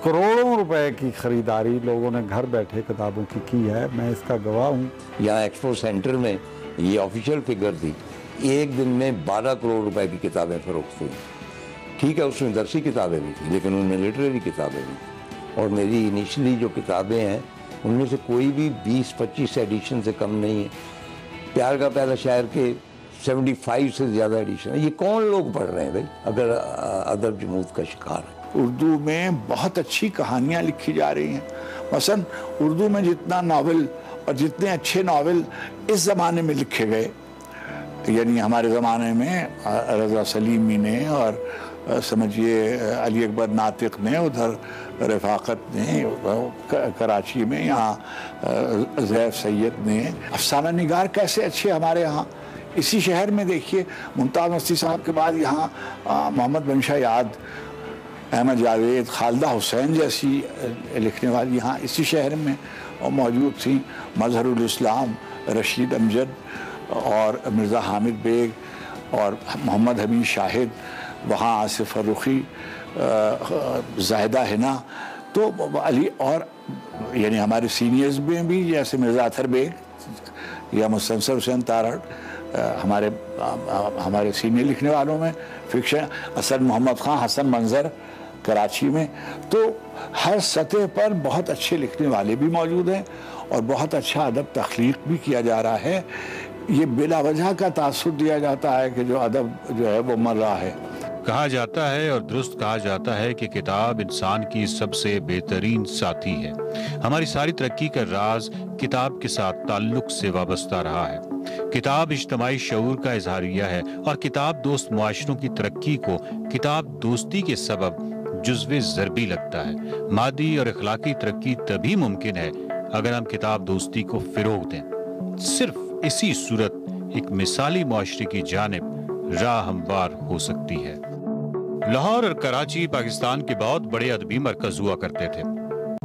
करोड़ों रुपए की ख़रीदारी लोगों ने घर बैठे किताबों की है, मैं इसका गवाह हूँ। यहाँ एक्सपो सेंटर में ये ऑफिशियल फिगर थी, एक दिन में 12 करोड़ रुपए की किताबें फरोख्त हुई। ठीक है, उसमें दरसी किताबें भी थी लेकिन उनमें लिटरेरी किताबें भी थी। और मेरी इनिशियली जो किताबें हैं उनमें से कोई भी 20-25 एडिशन से कम नहीं है। प्यार का पहला शायर के 75 से ज़्यादा एडिशन है। ये कौन लोग पढ़ रहे हैं भाई, अगर अदब जमूद का शिकार है। उर्दू में बहुत अच्छी कहानियाँ लिखी जा रही हैं। मसलन उर्दू में जितना नावल और जितने अच्छे नावल इस ज़माने में लिखे गए, यानी हमारे ज़माने में रज़ा सलीमी ने और समझिए अली अकबर नातिक ने, उधर रफ़ाकत ने कराची में, यहाँ ज़ैफ़ सैयद ने, अफसाना निगार कैसे अच्छे हमारे यहाँ। इसी शहर में देखिए मुमताज़ मस्ती साहब के बाद यहाँ मोहम्मद बनशा याद, अहमद जावेद, खालिदा हुसैन जैसी लिखने वाली यहाँ इसी शहर में मौजूद थी। मजहरुल इस्लाम, रशीद अमजद और मिर्ज़ा हामिद बेग और मोहम्मद हमीद शाहिद, वहाँ आसिफ फर्रुखी, जाहिदा हिना, तो अली और यानी हमारे सीनियर्स में भी जैसे मिर्ज़ा अतर बेग या मुस्तनसर हुसैन तारड़, हमारे सीनियर लिखने वालों में फिक्शन असद मोहम्मद खान, हसन मंजर कराची में। तो हर सतह पर बहुत अच्छे लिखने वाले भी मौजूद हैं और बहुत अच्छा अदब तख्लीक भी किया जा रहा है। ये बिला वजह का तासुर दिया जाता है कि जो अदब जो है वो मर रहा है। कहा जाता है और दुरुस्त कहा जाता है कि किताब इंसान की सबसे बेहतरीन साथी है। हमारी सारी तरक्की का राज किताब के साथ ताल्लुक से वाबस्ता रहा है। किताब इज्तिमाई शऊर का इजहारिया है और किताब दोस्त मुआशरों की तरक्की को किताब दोस्ती के सबब जुज़्वे ज़रबी लगता है। मादी और अखलाकी तरक्की तभी मुमकिन है अगर हम किताब दोस्ती को फ़रोग़ दें। सिर्फ इसी सूरत एक मिसाली मुआशरे की जानिब राह हमवार हो सकती है। लाहौर और कराची पाकिस्तान के बहुत बड़े अदबी मरकज हुआ करते थे।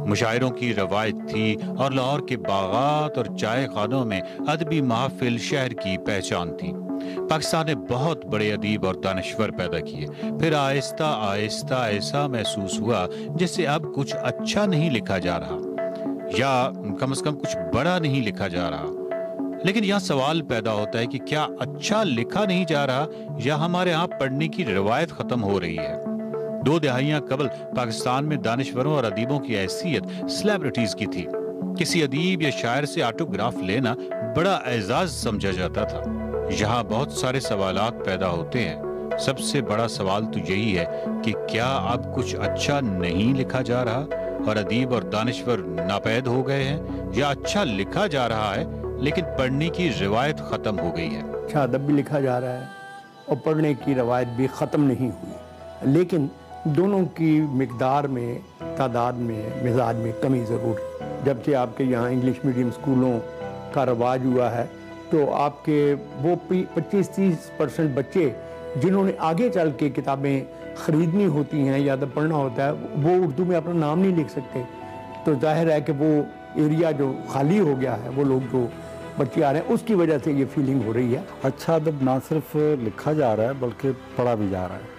मुशायरों की रवायत थी और लाहौर के बागात और चाय खानों में अदबी महफिल शहर की पहचान थी। पाकिस्तान ने बहुत बड़े अदीब और दानश्वर पैदा किए। फिर आहिस्ता आहिस्ता ऐसा महसूस हुआ जैसे अब कुछ अच्छा नहीं लिखा जा रहा, या कम से कम कुछ बड़ा नहीं लिखा जा रहा। लेकिन यहाँ सवाल पैदा होता है कि क्या अच्छा लिखा नहीं जा रहा या हमारे यहाँ पढ़ने की रवायत खत्म हो रही है। 2 दहाइयां कबल पाकिस्तान में दानिश्वरों और अदीबों की हैसियत सेलिब्रिटीज की थी। किसी अदीब या शायर से ऑटोग्राफ लेना बड़ा एजाज समझा जाता था। यहाँ बहुत सारे सवालात पैदा होते हैं। सबसे बड़ा सवाल तो यही है कि क्या अब कुछ अच्छा नहीं लिखा जा रहा और अदीब और दानिश्वर नापैद हो गए हैं, या अच्छा लिखा जा रहा है लेकिन पढ़ने की रिवायत खत्म हो गई है। अच्छा अदब भी लिखा जा रहा है और पढ़ने की रवायत भी ख़त्म नहीं हुई, लेकिन दोनों की मिकदार में, तादाद में, मिजाज में कमी ज़रूर है। जब से आपके यहाँ इंग्लिश मीडियम स्कूलों का रवाज हुआ है तो आपके वो 25-30% बच्चे जिन्होंने आगे चल के किताबें ख़रीदनी होती हैं या अदब पढ़ना होता है, वो उर्दू में अपना नाम नहीं लिख सकते। तो जाहिर है कि वो एरिया जो खाली हो गया है, वो लोग जो बच्चे आ रहे हैं उसकी वजह से ये फीलिंग हो रही है। अच्छा अदब ना सिर्फ लिखा जा रहा है बल्कि पढ़ा भी जा रहा है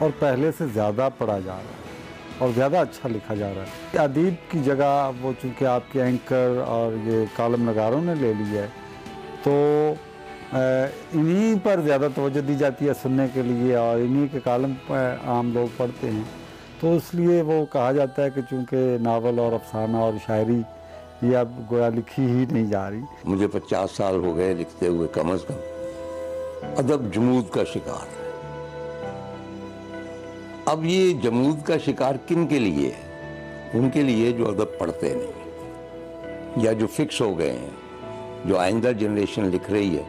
और पहले से ज़्यादा पढ़ा जा रहा है और ज़्यादा अच्छा लिखा जा रहा है। अदीब की जगह वो चूँकि आपके एंकर और ये कॉलम नगारों ने ले ली है, तो इन्हीं पर ज़्यादा तवज्जो दी जाती है सुनने के लिए और इन्हीं के कॉलम आम लोग पढ़ते हैं। तो इसलिए वो कहा जाता है कि चूँकि नावल और अफसाना और शायरी ये अब गोया लिखी ही नहीं जा रही। मुझे 50 साल हो गए लिखते हुए कम से कम। अदब जमूद का शिकार है। अब ये जमूद का शिकार किन के लिए है? उनके लिए जो अदब पढ़ते नहीं या जो फिक्स हो गए हैं, जो आइंदा जनरेशन लिख रही है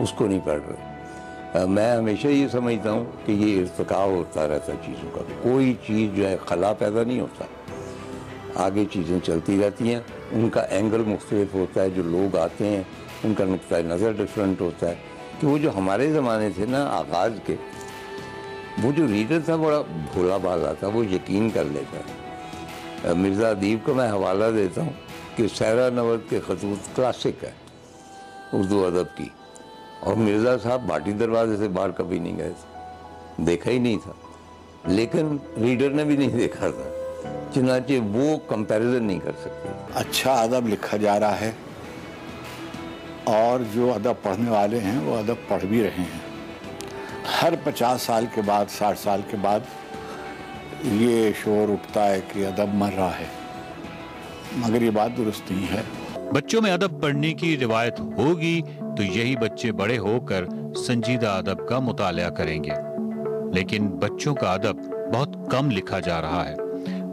उसको नहीं पढ़ रहे। मैं हमेशा ये समझता हूँ कि ये इर्तिकाब होता रहता चीज़ों का, कोई चीज़ जो है खला पैदा नहीं होता, आगे चीज़ें चलती रहती हैं, उनका एंगल मुख्तलिफ होता है, जो लोग आते हैं उनका नुक्ता नज़र डिफरेंट होता है। कि वो जो हमारे ज़माने थे ना आगाज़ के, वो जो रीडर था बड़ा भोला भाला था, वो यकीन कर लेता। मिर्ज़ा अदीब को मैं हवाला देता हूँ कि सहरा नवद के खतूत क्लासिक है उर्दू अदब की, और मिर्ज़ा साहब भाटी दरवाजे से बाहर कभी नहीं गए थे, देखा ही नहीं था, लेकिन रीडर ने भी नहीं देखा था, चुनांचे वो कंपैरिजन नहीं कर सकते। अच्छा अदब लिखा जा रहा है और जो अदब पढ़ने वाले हैं वो अदब पढ़ भी रहे हैं। हर 50 साल के बाद, 60 साल के बाद ये शोर उठता है कि अदब मर रहा है, मगर ये बात दुरुस्त नहीं है। बच्चों में अदब पढ़ने की रिवायत होगी तो यही बच्चे बड़े होकर संजीदा अदब का मुताला करेंगे, लेकिन बच्चों का अदब बहुत कम लिखा जा रहा है।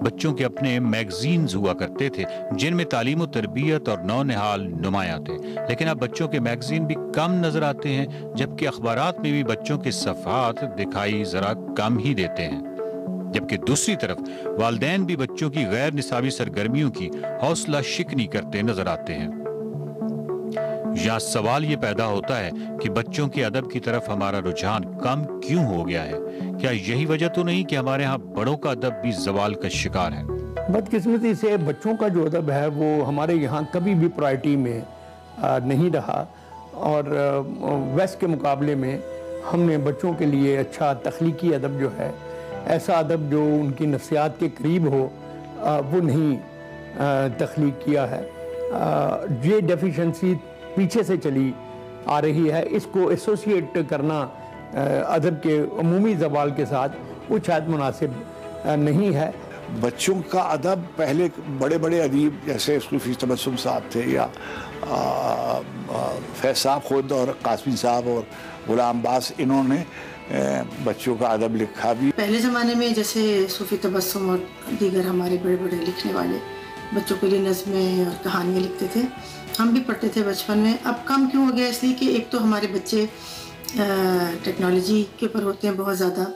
बच्चों के अपने मैगजीन्स हुआ करते थे जिनमें तालीम और तरबियत और नौनिहाल नुमायां थे, लेकिन अब बच्चों के मैगजीन भी कम नजर आते हैं, जबकि अखबारात में भी बच्चों के सफ़हात दिखाई जरा कम ही देते हैं। जबकि दूसरी तरफ वालिदैन भी बच्चों की गैर निसाबी सरगर्मियों की हौसला शिकनी करते नजर आते हैं। यहाँ सवाल ये पैदा होता है कि बच्चों के अदब की तरफ हमारा रुझान कम क्यों हो गया है? क्या यही वजह तो नहीं कि हमारे यहाँ बड़ों का अदब भी जवाल का शिकार है? बदकिस्मती से बच्चों का जो अदब है वो हमारे यहाँ कभी भी प्रायोरिटी में नहीं रहा, और वेस्ट के मुकाबले में हमने बच्चों के लिए अच्छा तख्लीकी अदब जो है, ऐसा अदब जो उनकी नफ्सियात के करीब हो, वो नहीं तख्लीक किया है। ये डेफिशिएंसी पीछे से चली आ रही है, इसको एसोसिएट करना अदब के अमूमी ज़वाल के साथ वो शायद मुनासिब नहीं है। बच्चों का अदब पहले बड़े बड़े अदीब जैसे सूफी तबस्सुम साहब थे, या फैज साहब खुद, और कासमी साहब और गुलाम बास, इन्होंने बच्चों का अदब लिखा भी। पहले ज़माने में जैसे सूफी तबस्सुम और दीगर हमारे बड़े बड़े लिखने वाले बच्चों के लिए नज़में और कहानियाँ लिखते थे, हम भी पढ़ते थे बचपन में। अब कम क्यों हो गया? इसलिए कि एक तो हमारे बच्चे टेक्नोलॉजी के ऊपर होते हैं बहुत ज़्यादा,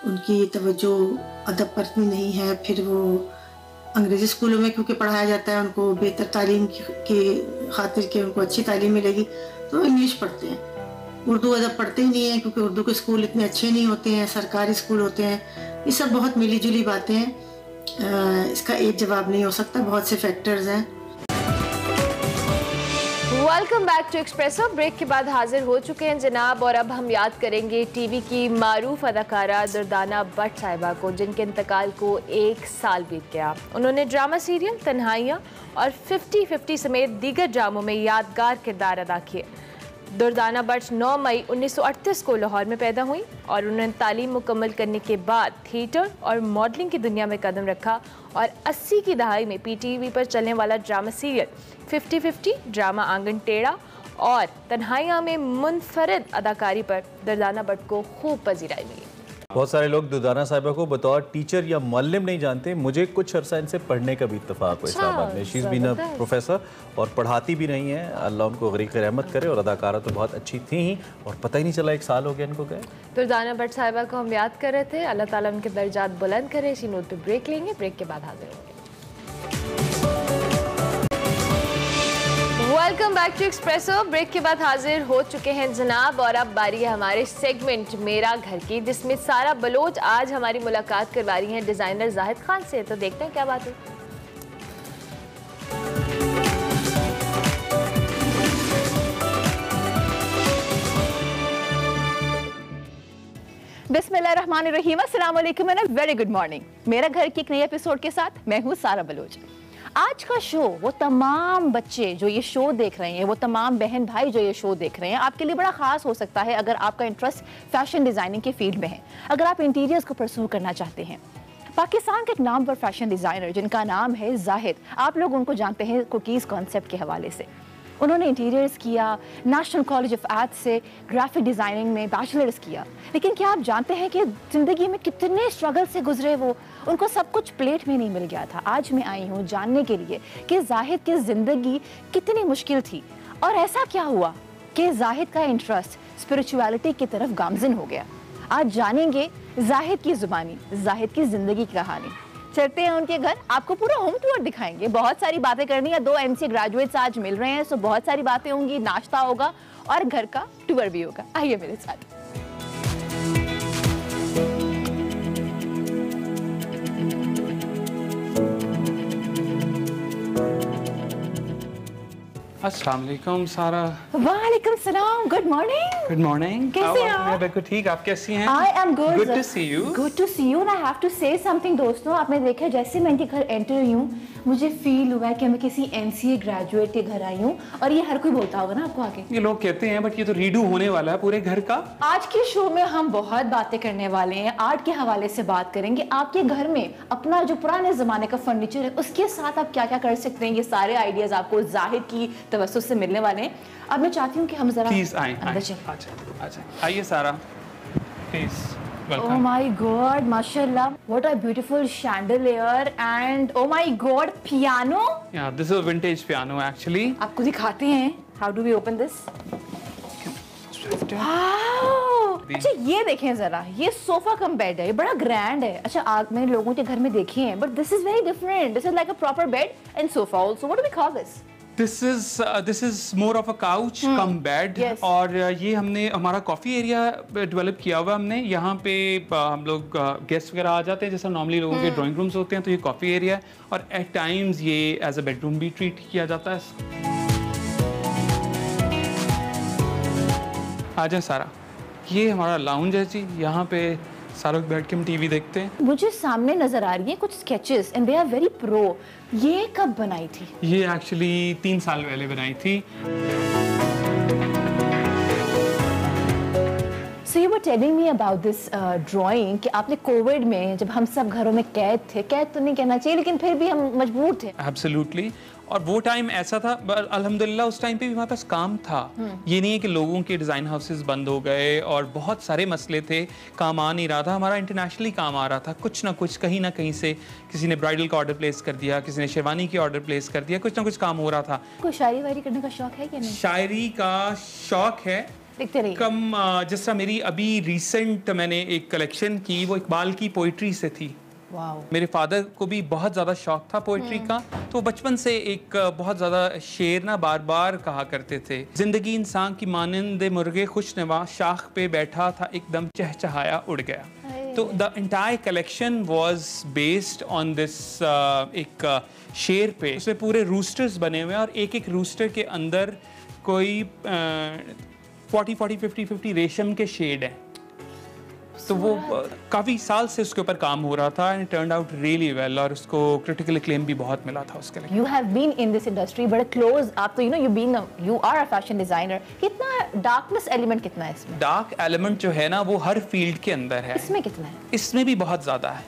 उनकी तवज्जो अदब पर इतनी नहीं है। फिर वो अंग्रेज़ी स्कूलों में क्योंकि पढ़ाया जाता है, उनको बेहतर तालीम की खातिर कि उनको अच्छी तालीम मिलेगी, तो इंग्लिश पढ़ते हैं, उर्दू अदब पढ़ते ही नहीं है क्योंकि उर्दू के स्कूल इतने अच्छे नहीं होते हैं, सरकारी स्कूल होते हैं। ये सब बहुत मिली जुली बातें हैं, इसका एक जवाब नहीं हो सकता, बहुत से फैक्टर्स हैं। Welcome back to Expresso. Break के बाद हाजिर हो चुके हैं जनाब, और अब हम याद करेंगे टीवी की मारूफ अदाकारा दुर्दाना भट्ट साहिबा को, जिनके इंतकाल को 1 साल बीत गया। उन्होंने ड्रामा सीरियल तन्हाइयाँ और 50-50 समेत दीगर ड्रामों में यादगार किरदार अदा किए। दुर्दाना भट्ट 9 मई 1938 को लाहौर में पैदा हुई और उन्होंने तालीम मुकम्मल करने के बाद थिएटर और मॉडलिंग की दुनिया में कदम रखा, और 80 की दहाई में पीटीवी पर चलने वाला ड्रामा सीरियल 50-50, ड्रामा आंगन टेढ़ा और तन्हाइयाँ में मुनफरिद अदाकारी पर दुर्दाना भट्ट को खूब पजीराई मिली। बहुत सारे लोग दुर्दाना साहिबा को बतौर टीचर या मुअल्लिम नहीं जानते। मुझे कुछ अर्सा इनसे पढ़ने का भी इत्तेफाक हुआ इस्लामाबाद में। She is been a professor, और पढ़ाती भी नहीं है, अल्लाह उनको गरीक़ रहमत करे, और अदाकारा तो बहुत अच्छी थी ही, और पता ही नहीं चला 1 साल हो गया इनको गए। दुर्दाना भट्ट साहिबा को हम याद कर रहे थे, अल्लाह ताला उनके दर्जात बुलंद करे। इसी नोट पे ब्रेक लेंगे, ब्रेक के बाद हाजिर होंगे। Welcome back to Expresso. Break के बाद हाजिर हो चुके हैं जनाब, और अब बारी है हमारे सेगमेंट मेरा घर की, जिसमें सारा बलोच आज हमारी मुलाकात करवा रही हैं डिज़ाइनर जाहिद खान से। तो देखते हैं क्या बात है। बिस्मिल्लाहिर्रहमानिर्रहीम, अस्सलाम वालेकुम एंड वेरी गुड मॉर्निंग। मेरा घर की एक नए एपिसोड के साथ मैं हूँ सारा बलोच। आज का शो, वो तमाम बच्चे जो ये शो देख रहे हैं, वो तमाम बहन भाई जो ये शो देख रहे हैं, आपके लिए बड़ा ख़ास हो सकता है अगर आपका इंटरेस्ट फैशन डिज़ाइनिंग के फील्ड में है, अगर आप इंटीरियर्स को परस्यू करना चाहते हैं। पाकिस्तान के एक नामवर फैशन डिज़ाइनर जिनका नाम है जाहिद, आप लोग उनको जानते हैं कुकीज़ कॉन्सेप्ट के हवाले से। उन्होंने इंटीरियर्स किया, नेशनल कॉलेज ऑफ आर्ट्स से ग्राफिक डिज़ाइनिंग में बैचलर्स किया, लेकिन क्या आप जानते हैं कि ज़िंदगी में कितने स्ट्रगल से गुजरे वो, उनको सब कुछ प्लेट में नहीं मिल गया था। आज मैं आई हूँ जानने के लिए कि जाहिद की ज़िंदगी कितनी मुश्किल थी, और ऐसा क्या हुआ कि जाहिद का इंटरेस्ट स्पिरिचुअलिटी की तरफ गामजिन हो गया। आज जानेंगे जाहिद की जुबानी, जाहिद की जिंदगी की कहानी। चलते हैं उनके घर, आपको पूरा होम टूर दिखाएंगे। बहुत सारी बातें करनी है, 2 MCA ग्रेजुएट्स आज मिल रहे हैं, सो बहुत सारी बातें होंगी, नाश्ता होगा और घर का टूर भी होगा। आइए मेरे साथ। अस्सलाम वालेकुम सारा। वालेकुम सलाम, गुड मॉर्निंग। Good morning. कैसे हैं आप? मैं बिल्कुल ठीक, आप कैसी हैं? I am good. Good to see you. Good to see you. I have to say something दोस्तों, आपने देखा जैसे मैं इनके घर एंटर हुई हूँ, मुझे फील हुआ है कि मैं किसी MCA ग्रेजुएट के घर आई हूँ। और ये हर कोई बोलता होगा ना आपको आगे, ये लोग कहते हैं, बट ये तो रीडू होने वाला है पूरे घर का। आज के शो में हम बहुत बातें करने वाले हैं, आर्ट के हवाले से बात करेंगे। आपके घर में अपना जो पुराने जमाने का फर्नीचर है उसके साथ आप क्या क्या कर सकते हैं, ये सारे आइडियाज आपको जाहिद की तवज्जो से मिलने वाले हैं। अब मैं चाहती हूँ कि हम जरा प्लीज आए अंदर चलें। अच्छा आइए सारा, please. Oh my God, mashallah, what a beautiful chandelier and oh my God, piano. Yeah, this is a vintage piano actually. आपको दिखाते हैं, how do we open this? Wow! अच्छा ये देखें जरा, ये सोफा कम बेड है, ये बड़ा ग्रैंड है। अच्छा आज मैंने लोगों के घर में देखे हैं, but this is very different. This is like a proper bed and sofa also. What do we call this? This is more of a couch cum bed. Yes. और ये हमने हमारा कॉफ़ी एरिया डेवलप किया हुआ हमने। यहाँ पे हम लोग गेस्ट वगैरह आ जाते हैं, जैसा नॉर्मली लोगों के ड्राइंग रूम्स होते हैं, तो ये कॉफ़ी एरिया है। और एट टाइम्स ये एज अ बेडरूम भी ट्रीट किया जाता है। आ जाए सारा, ये हमारा लाउंज है जी, यहाँ पे सारा लोग बैठ के हम टीवी देखते हैं। मुझे सामने नजर आ रही है कुछ sketches and they are very pro. ये कब बनाई थी? ये एक्चुअली 3 साल पहले बनाई थी। So you were telling me about this drawing कि आपने कोविड में, जब हम सब घरों में कैद थे, कैद तो नहीं कहना चाहिए लेकिन फिर भी हम मजबूर थे। Absolutely। और वो टाइम ऐसा था, अल्हम्दुलिल्लाह उस टाइम पे भी हमारे पास काम था। ये नहीं है कि लोगों के डिज़ाइन हाउसेस बंद हो गए और बहुत सारे मसले थे, काम आ नहीं रहा था। हमारा इंटरनेशनली काम आ रहा था, कुछ ना कुछ कहीं ना कहीं से किसी ने ब्राइडल का ऑर्डर प्लेस कर दिया, किसी ने शेरवानी की ऑर्डर प्लेस कर दिया, कुछ ना कुछ काम हो रहा था। कोई शायरी वायरी करने का शौक है कि नहीं? शायरी का शौक है, लिखते रहिए। कम। जिस तरह मेरी अभी रिसेंट मैंने एक कलेक्शन की, वो इकबाल की पोइट्री से थी। वाओ। मेरे फादर को भी बहुत ज़्यादा शौक था पोइट्री का, तो बचपन से एक बहुत ज़्यादा शेर ना बार बार कहा करते थे। जिंदगी इंसान की मानंद मुर्गे खुशनवा, शाख पे बैठा था एकदम चहचहाया उड़ गया। तो the entire collection was based on this एक शेर पे। उसमें पूरे रूस्टर्स बने हुए हैं और एक एक रूस्टर के अंदर कोई 40-50 रेशम के शेड हैं। तो वो काफ़ी साल से उसके ऊपर काम हो रहा था and turned out really well, और उसको क्रिटिकल एक्लेम भी बहुत मिला था उसके लिए। You have been in this industry बड़े क्लोज, आप तो you are a fashion designer। कितना डार्कनेस एलिमेंट कितना है इसमें? डार्क एलिमेंट जो है ना वो हर फील्ड के अंदर है। इसमें कितना है? इसमें भी बहुत ज़्यादा है।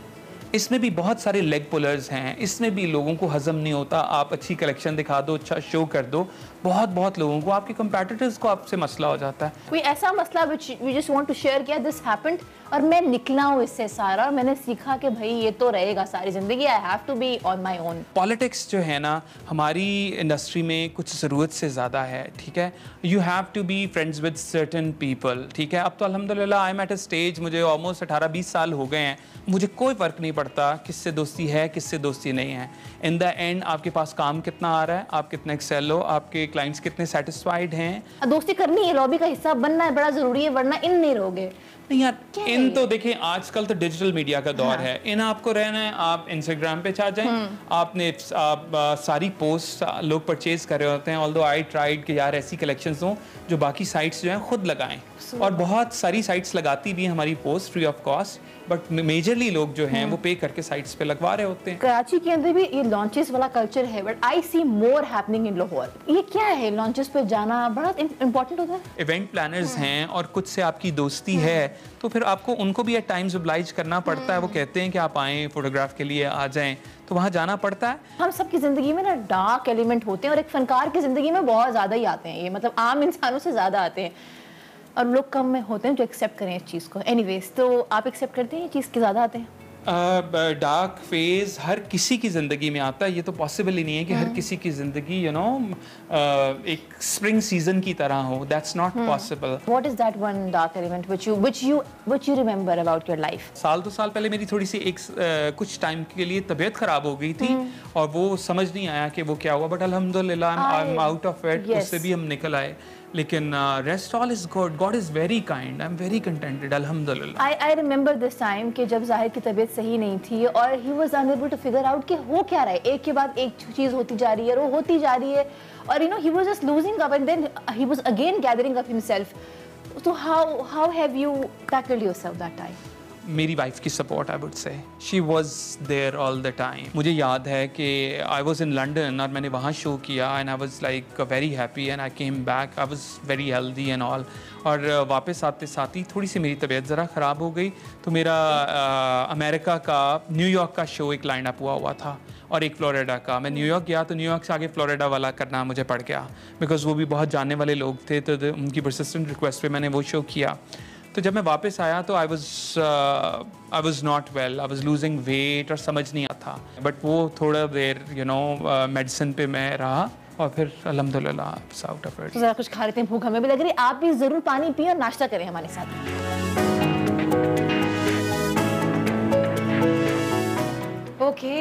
इसमें भी बहुत सारे लेग पुलर्स हैं, इसमें भी लोगों को हजम नहीं होता। आप अच्छी कलेक्शन दिखा दो, अच्छा शो कर दो, बहुत लोगों को, आपके कंपेटिटर्स को आपसे मसला हो जाता है। कोई ऐसा मसला which we just want to share किया, this happened, और मैं निकला हूँ इससे सारा, और मैंने सीखा कि भाई ये तो रहेगा सारी जिंदगी, I have to be on my own। Politics जो है ना हमारी इंडस्ट्री में कुछ ज़रूरत से ज़्यादा है, ठीक है। You have to be friends with certain people, ठीक है। अब तो अल्हम्दुलिल्लाह I am at a stage, मुझे ऑलमोस्ट 18-20 साल हो गए हैं, मुझे कोई फ़र्क नहीं पड़ता किससे दोस्ती है किससे दोस्ती नहीं है। इन द एंड आपके पास काम कितना आ रहा है, आप कितने एक्सेल हो, आपके क्लाइंट्स कितने सेटिस्फाइड हैं। दोस्ती करनी है, लॉबी का हिस्सा बनना है, बड़ा ज़रूरी है, वरना इन नहीं रहोगे। नहीं यार, इन तो देखें आजकल तो डिजिटल मीडिया का दौर है, इन आपको रहना है, आप इंस्टाग्राम पे आ जाएं, आपने सारी पोस्ट लोग परचेज कर रहे होते हैं। ऑल्दो आई ट्राइड कि यार ऐसी कलेक्शंस हों जो बाकी साइट्स जो हैं खुद लगाएं, और बहुत सारी साइट्स लगाती भी हैं हमारी post free of cost, but majorly लोग जो हैं वो पे करके साइट्स पे लगवा रहे होते हैं। कराची के अंदर भी ये लॉन्चेस वाला कल्चर है, but I see more happening in Lahore. ये क्या है, लॉन्चेस पे जाना बड़ा इंपॉर्टेंट होता है? इवेंट प्लानर्स हैं और कुछ से आपकी दोस्ती है, तो फिर आपको उनको भी एट टाइम्स ऑब्लाइज करना पड़ता है। वो कहते हैं कि आप आएँ फोटोग्राफ के लिए आ जाएं, तो वहाँ जाना पड़ता है। हम सबकी ज़िंदगी में ना डार्क एलिमेंट होते हैं, और एक फनकार की ज़िंदगी में बहुत ज़्यादा ही आते हैं, ये मतलब आम इंसानों से ज़्यादा आते हैं, और लोग कम में होते हैं जो एक्सेप्ट करें इस चीज़ को। एनीवेज, तो आप एक्सेप्ट करते हैं ये चीज़ के ज़्यादा आते हैं? डार्क फेज हर किसी की ज़िंदगी में आता है, ये तो पॉसिबल ही नहीं है कि हर किसी की ज़िंदगी एक स्प्रिंग सीजन की तरह हो. That's not possible. What is that one dark element which you remember about your life? साल 2 साल पहले मेरी थोड़ी सी कुछ टाइम के लिए तबीयत खराब हो गई थी और वो समझ नहीं आया कि वो क्या हुआ, बट अल्हम्दुलिल्लाह I am out of it. उससे भी हम निकल आए. लेकिन rest all is good. God is very kind. I am very contented अल्हम्दुलिल्लाह. आई रिमेंबर दिस टाइम कि जब जाहिर की तबीयत सही नहीं थी और he was unable to figure out कि हो क्या रहा है. एक के बाद एक चीज़ होती जा रही है, वो होती जा रही है और he was just losing up and then he was again gathering up himself. So how have you tackled yourself that time? मेरी वाइफ की support I would say. She was there all the time. मुझे याद है कि आई वॉज इन लंडन और मैंने वहाँ शो किया and I was like very happy and I came back. I was very healthy and all. और वापस आते साथ ही थोड़ी सी मेरी तबीयत ज़रा ख़राब हो गई तो मेरा अमेरिका का न्यूयॉर्क का शो एक लाइन अप हुआ था और एक फ्लोरिडा का. मैं न्यूयॉर्क गया तो न्यूयॉर्क से आगे फ्लोरिडा वाला करना मुझे पड़ गया बिकॉज वो भी बहुत जानने वाले लोग थे. तो उनकी परसिस्टेंट रिक्वेस्ट पे मैंने वो शो किया. तो जब मैं वापस आया तो I was not well. I was losing weight और समझ नहीं आता. बट वो थोड़ा देर मेडिसिन पे मैं रहा और फिर अल्हम्दुलिल्लाह आउट ऑफ इट. तो ज़रा कुछ खा लेते हैं, भूख हमें भी लग रही है. आप भी ज़रूर पानी पिए और नाश्ता करें हमारे साथ. ओके.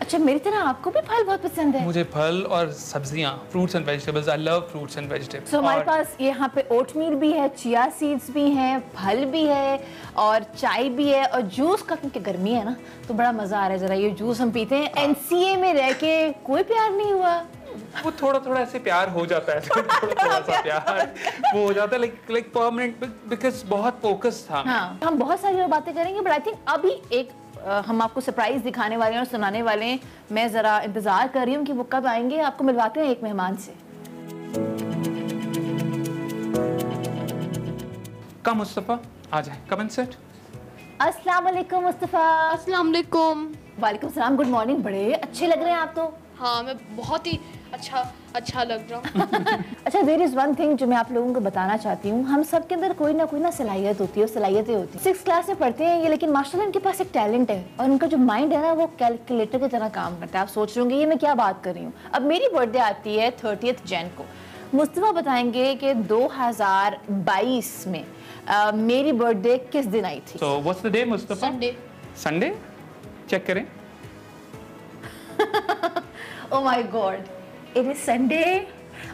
अच्छा, मेरी तरह आपको भी फल बहुत पसंद है? मुझे फल और सब्जियां, fruits and vegetables. I love fruits and vegetables. तो हमारे पास यहाँ पे ओटमील भी है, चिया सीड्स भी हैं, फल भी है और चाय भी है और जूस का, क्योंकि गर्मी है ना तो बड़ा मज़ा आ रहा है. ज़रा ये जूस हम पीते हैं. एनसीए में रह के कोई प्यार नहीं हुआ? वो थोड़ा ऐसे प्यार हो जाता है. थोड़ा सा प्यार वो हो जाता है लाइक परमानेंट बिकॉज बहुत फोकस था. हाँ, हम बहुत सारी और बातें करेंगे बट आई थिंक अभी एक हम आपको सरप्राइज दिखाने वाले हैं और सुनाने वाले हैं. मैं ज़रा इंतज़ार कर रही हूँ कि वो कब आएंगे. आपको मिलवाते हैं एक मेहमान से. कम मुस्तफ़ा आ जाए. Come and sit. अस्सलाम वालेकुम मुस्तफ़ा. अस्सलाम वालेकुम. वालेकुम सलाम. Good morning. बड़े अच्छे लग रहे हैं आप तो. हाँ, मैं बहुत ही अच्छा लग रहा हूँ. अच्छा, देयर इज़ वन थिंग जो मैं आप लोगों को बताना चाहती हूँ. हम सब के अंदर कोई ना सलाहियत होती है और सलाहियतें होती हैं. 6th क्लास में पढ़ते हैं ये, लेकिन माशाल्लाह इनके पास एक टैलेंट है और उनका जो माइंड है ना वो कैलकुलेटर की तरह काम करता है. आप सोच रहे होंगे ये मैं क्या बात कर रही हूँ. अब मेरी बर्थडे आती है 30 जैन को. मुस्तफ़ा बताएंगे कि 2022 में मेरी बर्थडे किस दिन आई थी. So what's the day Mustafa? Sunday. Check करें. Oh my God, it is Sunday.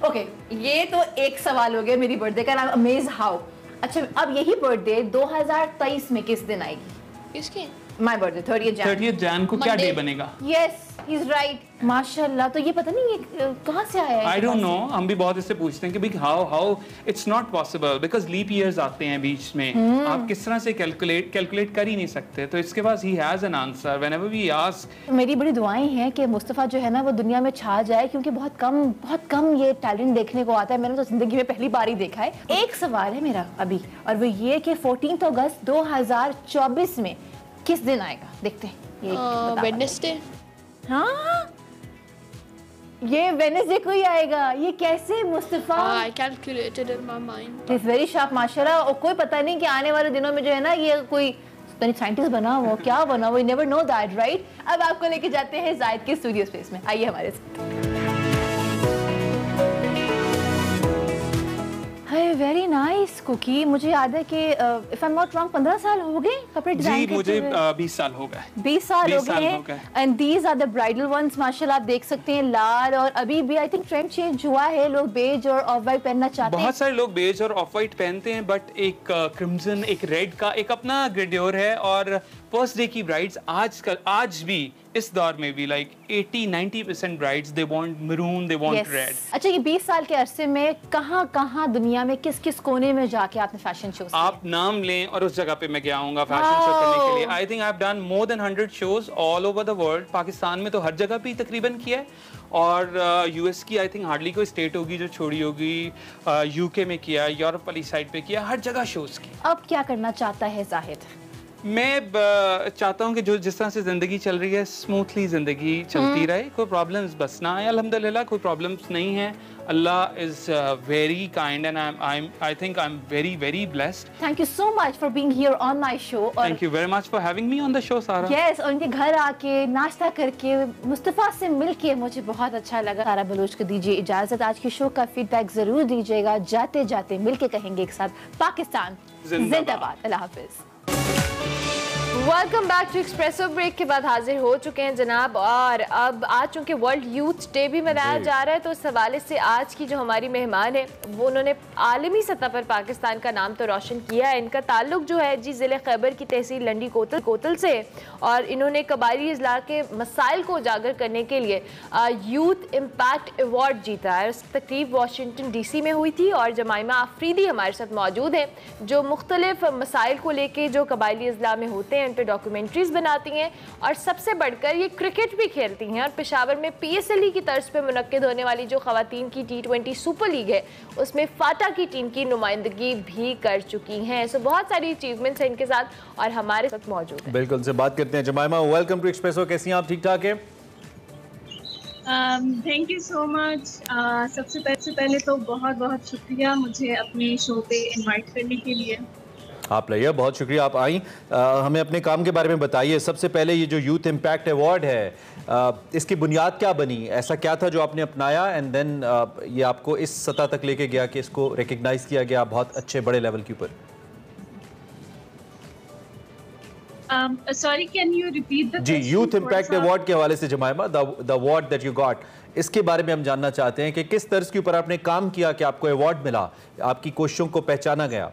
Okay, ये तो एक सवाल हो गया मेरी बर्थडे का. I'm amazed how. अच्छा, अब यही बर्थडे 2023 में किस दिन आएगी? किसकी? My birthday 30th जैन को क्या डे बनेगा? Yes, he's right. माशाल्लाह. तो ये पता नहीं ये कहाँ से आया है? I don't know. हम भी बहुत इससे पूछते हैं कि भाई how it's not possible because leap years आते हैं बीच में. आप किस तरह से कैलकुलेट कर ही नहीं सकते. तो इसके पास he has an answer whenever we ask. मेरी बड़ी दुआएं हैं कि मुस्तफ़ा जो है ना वो दुनिया में छा जाए, क्योंकि बहुत कम ये टैलेंट देखने को आता है. मैंने तो जिंदगी में पहली बार ही देखा है. एक सवाल है मेरा अभी और वो ये कि 14 अगस्त 2024 में किस दिन आएगा. देखते हैं. वेडनेसडे. हाँ, ये वेडनेसडे को ही आएगा. ये कैसे Mustafa? I calculated in my mind. He's very sharp माशाल्लाह. और कोई पता नहीं कि आने वाले दिनों में जो है ना ये कोई साइंटिस्ट बना हो, क्या बना हो. You never know that, right? अब आपको लेके जाते हैं जायद के स्टूडियो स्पेस में. आइए हमारे साथ. Very nice cookie. मुझे याद है कि if I am not wrong 15 साल हो गए कपड़े डिजाइन करते हुए. मुझे 20 साल हो गए. 20 साल हो गए. And these are the bridal ones. माशाल्लाह आप देख सकते हैं लाल, और अभी भी आई थिंक ट्रेंड चेंज हुआ है. लोग बेज और ऑफ वाइट पहनना चाहते हैं. बहुत सारे लोग बेज और ऑफ वाइट पहनते हैं बट एक क्रिम्सन, एक रेड का एक अपना ग्रेड्योर है. और फर्स्ट डे की ब्राइड्स आज भी इस दौर में भी like 80-90% brides they want maroon, they want red. अच्छा, ये 20 साल के अरसे में कहाँ दुनिया में किस कोने में जाके आपने फैशन शोज किए? आप नाम लें और उस जगह पे मैं गया हूँगा फैशन शो करने के लिए. I think I have done more than 100 shows all over the world. Pakistan में तो हर जगह पे तकरीबन किया है और यूएस की आई थिंक हार्डली कोई स्टेट होगी जो छोड़ी होगी. यूके में किया, यूरोप वाली साइड पे किया, हर जगह शोज की. अब क्या करना चाहता है जाहिद? मैं चाहता हूँ कि जो जिस तरह से ज़िंदगी चल रही है स्मूथली ज़िंदगी चलती रहे, कोई प्रॉब्लम्स बस ना आए। अल्हम्दुलिल्लाह कोई प्रॉब्लम्स नहीं है। Allah is very kind and I think I'm very blessed. Thank you so much for being here on my show. Thank you very much for having me on the show, Sara. Yes, और उनके घर आके नाश्ता करके मुस्तफ़ा से मिलके मुझे बहुत अच्छा लगा। सारा बलूच को दीजिए इजाज़त। आज की शो का फीडबैक ज़रूर दीजिएगा। जाते जाते मिलके कहेंगे एक साथ पाकिस्तान जिंदाबाद। अल्लाह हाफ़िज़। Welcome back to Expresso. Break के बाद हाजिर हो चुके हैं जनाब, और अब आज चूंकि वर्ल्ड यूथ डे भी मनाया जा रहा है तो इस हवाले से आज की जो हमारी मेहमान है वो उन्होंने आलमी सतह पर पाकिस्तान का नाम तो रोशन किया है। इनका ताल्लुक जो है जी ज़िले खैबर की तहसील लंडी कोतल से, और इन्होंने कबायली अजला के मसाइल को उजागर करने के लिए यूथ इम्पैक्ट अवार्ड जीता है। उस तकरीब वाशिंगटन DC में हुई थी और जमाइमा आफरीदी हमारे साथ मौजूद है जो मुख्तलिफ मसाइल को लेके जो कबायली अजला में होते हैं पे डॉक्यूमेंट्रीज बनाती हैं, और सबसे बढ़कर ये क्रिकेट भी खेलती हैं। और पेशावर में PSLE की तर्ज पे मुनक्किद होने वाली जो ख़वातीन की T20 सुपर लीग है उसमें फाटा की टीम की नुमाइंदगी भी कर चुकी हैं। सो बहुत सारी अचीवमेंट्स हैं इनके साथ और हमारे साथ मौजूद है। बिल्कुल से बात करते हैं। Jemima, welcome to Expresso. कैसी हैं आप? ठीक ठाक है? Thank you so much. सबसे पहले तो बहुत शुक्रिया मुझे अपने शो पे इनवाइट करने के लिए। आप लाइए, बहुत शुक्रिया आप आई। हमें अपने काम के बारे में बताइए। सबसे पहले ये जो यूथ इम्पैक्ट अवार्ड है इसकी बुनियाद क्या बनी? ऐसा क्या था जो आपने अपनाया एंड देन ये आपको इस सतह तक लेके गया कि इसको रिकग्नाइज किया गया बहुत अच्छे बड़े लेवल के ऊपर? Sorry, can you repeat the? जी, यूथ इम्पैक्ट अवार्ड के हवाले से Jemima, the award that you got, इसके बारे में हम जानना चाहते हैं कि किस तर्ज के ऊपर आपने काम किया कि आपको अवार्ड मिला, आपकी कोशिशों को पहचाना गया।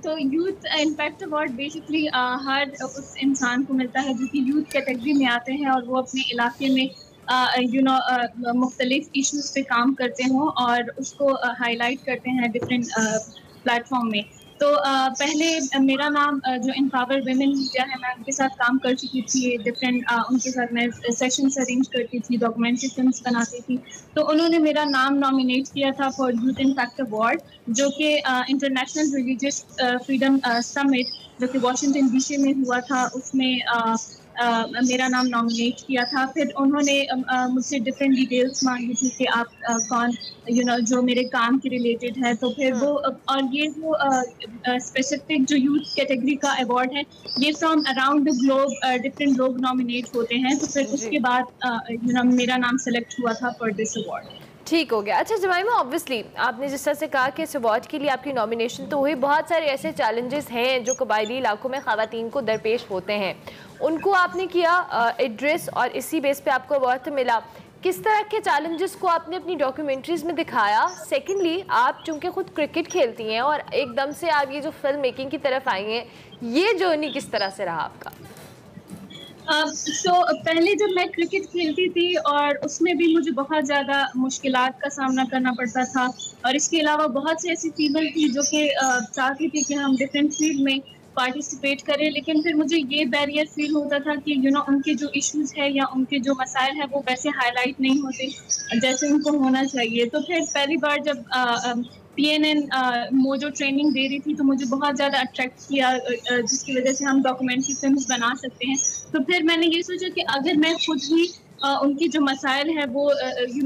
तो यूथ इम्पैक्ट अवार्ड बेसिकली हर उस इंसान को मिलता है जो कि यूथ कैटेगरी में आते हैं और वो अपने इलाके में मुख्तलिफ इश्यूज पे काम करते हों और उसको हाईलाइट करते हैं डिफरेंट प्लेटफॉर्म में। तो पहले मेरा नाम जो एम्पावर वुमेन मीडिया है, मैं उनके साथ काम कर चुकी थी। डिफरेंट उनके साथ मैं सेशंस अरेंज करती थी, डॉक्यूमेंट्री फिल्म्स बनाती थी। तो उन्होंने मेरा नाम नॉमिनेट किया था फॉर यूथ इम्पैक्ट अवार्ड, जो कि इंटरनेशनल रिलीजियस फ्रीडम समिट जो कि वाशिंगटन DC में हुआ था, उसमें मेरा नाम नॉमिनेट किया था। फिर उन्होंने मुझसे डिफरेंट डिटेल्स मांगी थी कि आप कौन जो मेरे काम के रिलेटेड है। तो फिर वो और ये जो स्पेसिफिक जो यूथ कैटेगरी का अवार्ड है ये from around the globe different लोग नॉमिनेट होते हैं। तो फिर उसके बाद मेरा नाम सेलेक्ट हुआ था फॉर दिस अवार्ड। ठीक हो गया। अच्छा जमाइमा, ऑब्वियसली आपने जिस तरह से कहा कि इस अवार्ड के लिए आपकी नॉमिनेशन तो हुई, बहुत सारे ऐसे चैलेंजेस हैं जो कबायली इलाकों में ख़वातीन को दरपेश होते हैं, उनको आपने किया एड्रेस और इसी बेस पे आपको अवार्ड मिला। किस तरह के चैलेंजेस को आपने अपनी डॉक्यूमेंट्रीज में दिखाया? सेकेंडली, आप चूँकि खुद क्रिकेट खेलती हैं और एकदम से आप ये जो फिल्म मेकिंग की तरफ आई हैं, ये जर्नी किस तरह से रहा आपका? पहले जब मैं क्रिकेट खेलती थी और उसमें भी मुझे बहुत ज़्यादा मुश्किलात का सामना करना पड़ता था, और इसके अलावा बहुत सी ऐसी फीमेल थी जो कि चाहती थी कि हम डिफरेंट फील्ड में पार्टिसिपेट करें, लेकिन फिर मुझे ये बैरियर फील होता था कि उनके जो इश्यूज़ है या उनके जो मसाइल हैं वो वैसे हाईलाइट नहीं होते जैसे उनको होना चाहिए। तो फिर पहली बार जब PNN मोजो ट्रेनिंग दे रही थी तो मुझे बहुत ज़्यादा अट्रैक्ट किया, जिसकी वजह से हम डॉक्यूमेंट्री फिल्म्स बना सकते हैं। तो फिर मैंने ये सोचा कि अगर मैं खुद ही उनकी जो मसाइल है वो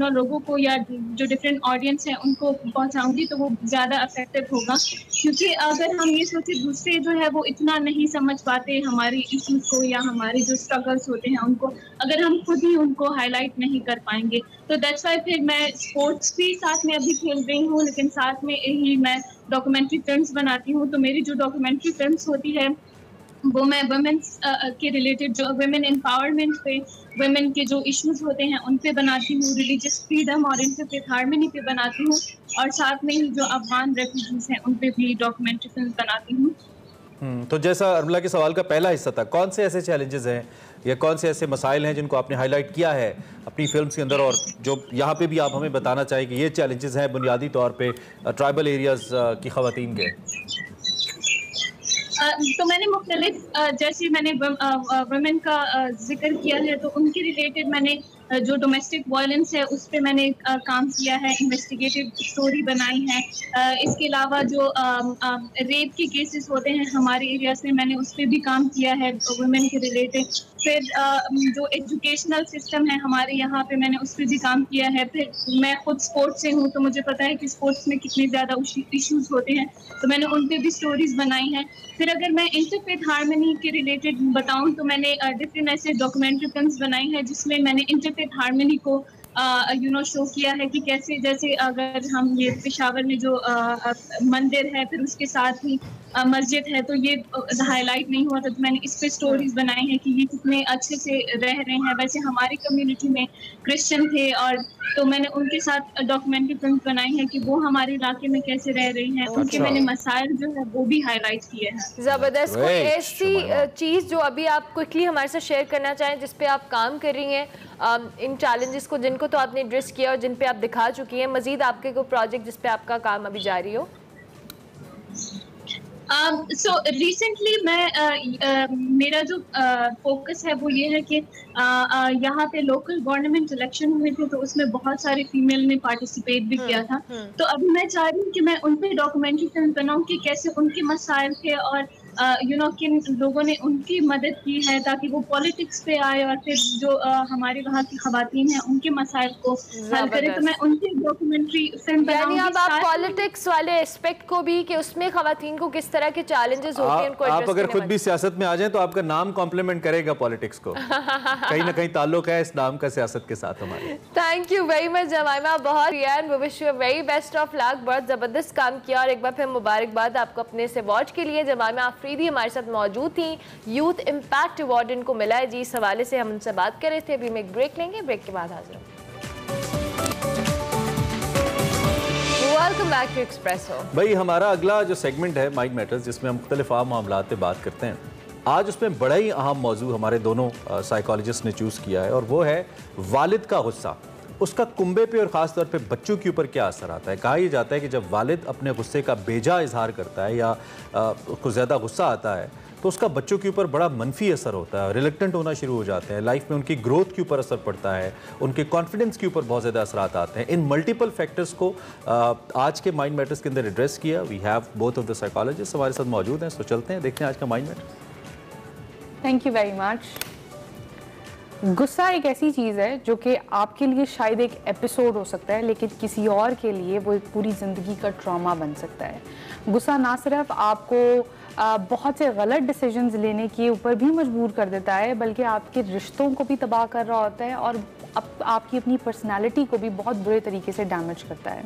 लोगों को या जो डिफरेंट ऑडियंस है उनको पहुंचाऊंगी तो वो ज़्यादा इफेक्टिव होगा। क्योंकि अगर हम ये सोचे दूसरे जो है वो इतना नहीं समझ पाते हमारी इश्यूज़ को या हमारे जो स्ट्रगल्स होते हैं उनको, अगर हम खुद ही उनको हाईलाइट नहीं कर पाएंगे। तो दैट्स वाई फिर मैं स्पोर्ट्स भी साथ में अभी खेल रही हूँ, लेकिन साथ में ही मैं डॉक्यूमेंट्री फिल्म्स बनाती हूँ। तो मेरी जो डॉक्यूमेंट्री फिल्म्स होती है वो मैं वुमेन्स के रिलेटेड, जो वुमेन एम्पावरमेंट पे, वुमेन के जो इश्यूज होते हैं उन पे बनाती हूँ, रिलीजियस फ्रीडम और इंटरफेथ हार्मनी पे बनाती हूँ, और साथ में ही जो अफगान रेफ्यूजीज हैं उन पे भी डॉक्यूमेंट्री फिल्म बनाती हूँ। तो जैसा अरमला के सवाल का पहला हिस्सा था, कौन से ऐसे चैलेंजेस हैं या कौन से ऐसे मसाइल हैं जिनको आपने हाईलाइट किया है अपनी फिल्म्स के अंदर, और जो यहाँ पे भी आप हमें बताना चाहिए कि ये चैलेंजेस हैं बुनियादी तौर पे ट्राइबल एरियाज़ की ख़वातीन के? तो मैंने मुख्तलिफ, जैसे मैंने वुमेन का जिक्र किया है तो उनके रिलेटेड मैंने जो डोमेस्टिक वायलेंस है उस पर मैंने काम किया है, इन्वेस्टिगेटिव स्टोरी बनाई है। इसके अलावा जो रेप के केसेस होते हैं हमारे एरियाज में, मैंने उस पर भी काम किया है वुमेन के रिलेटेड। फिर जो एजुकेशनल सिस्टम है हमारे यहाँ पे, मैंने उस पर भी काम किया है। फिर मैं खुद स्पोर्ट्स से हूँ तो मुझे पता है कि स्पोर्ट्स में कितने ज़्यादा इश्यूज होते हैं, तो मैंने उन पर भी स्टोरीज बनाई हैं। फिर अगर मैं इंटरफेथ हार्मनी के रिलेटेड बताऊं तो मैंने डिफरेंट ऐसे डॉक्यूमेंट्री फिल्म्स बनाई हैं जिसमें मैंने इंटरफेथ हार्मनी को शो किया है कि कैसे, जैसे अगर हम ये पेशावर में जो मंदिर है फिर उसके साथ ही मस्जिद है, तो ये हाईलाइट नहीं हुआ था, तो मैंने इस पे स्टोरीज बनाई हैं कि ये कितने अच्छे से रह रहे हैं। वैसे हमारी कम्युनिटी में क्रिश्चियन थे और तो मैंने उनके साथ डॉक्यूमेंट्री फिल्म बनाई है कि वो हमारे इलाके में कैसे रह रही हैं, उनके मैंने मसाइल जो है वो भी हाईलाइट किए हैं। ज़बरदस्त। कोई ऐसी चीज़ जो अभी आप क्विकली हमारे साथ शेयर करना चाहें जिस पे आप काम कर रही हैं, इन चैलेंजेस को जिनको तो आपने एड्रेस किया और जिन पे आप दिखा चुकी हैं, मजीद आपके कोई प्रोजेक्ट जिस पे आपका काम अभी जारी हो? सो रिसेंटली मेरा जो फोकस है वो ये है कि यहाँ पे लोकल गवर्नमेंट इलेक्शन हुए थे तो उसमें बहुत सारे फीमेल ने पार्टिसिपेट भी किया था। तो अभी मैं चाह रही हूँ कि मैं उन पे डॉक्यूमेंट्री फिल्म बनाऊँ कि कैसे उनके मसाइल थे और किन लोगों ने उनकी मदद की है ताकि वो पॉलिटिक्स पे आए और फिर जो हमारे वहाँ की खवातीन हैं उनके मसाइल को हल करें। तो मैं उनकी डॉक्यूमेंट्री फिल्म बनाऊंगी। यानी अब आप पॉलिटिक्स वाले एस्पेक्ट को भी, कि उसमें खवातीन को किस तरह के चैलेंजेस होते हैं उनको एड्रेस आप अगर खुद भी सियासत में आ जाएं तो आपका नाम कॉम्प्लीमेंट करेगा पॉलिटिक्स को। कहीं ना कहीं ताल्लुक है इस नाम का सियासत के साथ हमारे। Thank you very much Jemima, बहुत Riyan, we wish you very best of luck. बहुत ज़बरदस्त काम किया और एक बार फिर मुबारकबाद आपको अपने इस अवार्ड के लिए। जमाइमा आफरीदी हमारे साथ मौजूद थी, यूथ इम्पैक्ट अवार्ड इनको मिला है जी, इस हवाले से हम उनसे बात कर रहे थे। अभी हम एक ब्रेक लेंगे, ब्रेक के बाद हाजिर होंगे। Welcome back to Expresso. भाई हमारा अगला जो सेगमेंट है माइंड मैटर्स, जिसमें हम मुख्तलिफ आम मामलात पे बात करते हैं। आज उसमें बड़ा ही अहम मौजू हमारे दोनों साइकोलॉजिस्ट ने चूज़ किया है और वो है वालिद का गुस्सा। उसका कुंबे पे और ख़ास तौर पे बच्चों के ऊपर क्या असर आता है। कहा यह जाता है कि जब वालिद अपने गुस्से का बेजा इजहार करता है या उसको ज़्यादा गुस्सा आता है तो उसका बच्चों के ऊपर बड़ा मनफी असर होता है, रिलेक्टेंट होना शुरू हो जाते हैं, लाइफ में उनकी ग्रोथ के ऊपर असर पड़ता है, उनके कॉन्फिडेंस के ऊपर बहुत ज़्यादा असरात आते हैं। इन मल्टीपल फैक्टर्स को आज के माइंड मैटर्स के अंदर एड्रेस किया। We have both of the psychologist हमारे साथ मौजूद हैं, तो चलते हैं देखते हैं आज का mind matters. Thank you very much. गुस्सा एक ऐसी चीज़ है जो कि आपके लिए शायद एक एपिसोड हो सकता है, लेकिन किसी और के लिए वो एक पूरी ज़िंदगी का ट्रॉमा बन सकता है। गुस्सा ना सिर्फ आपको बहुत से गलत डिसीजंस लेने के ऊपर भी मजबूर कर देता है, बल्कि आपके रिश्तों को भी तबाह कर रहा होता है और आपकी अपनी पर्सनालिटी को भी बहुत बुरे तरीके से डैमेज करता है।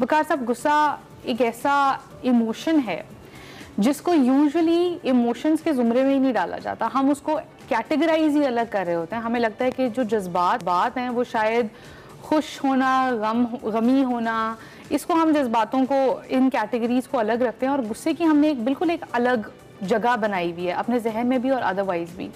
वकार साहब, गुस्सा एक ऐसा इमोशन है जिसको यूजुअली इमोशंस के ज़ुमरे में ही नहीं डाला जाता। हम उसको कैटेगराइज ही अलग कर रहे होते हैं। हमें लगता है कि जो जज्बात हैं वो शायद खुश होना, गमी होना, इसको हम जज्बातों को, इन कैटेगरीज को अलग रखते हैं और गुस्से की हमने बिल्कुल एक अलग जगह बनाई हुई है अपने जहन में भी और अदरवाइज भी।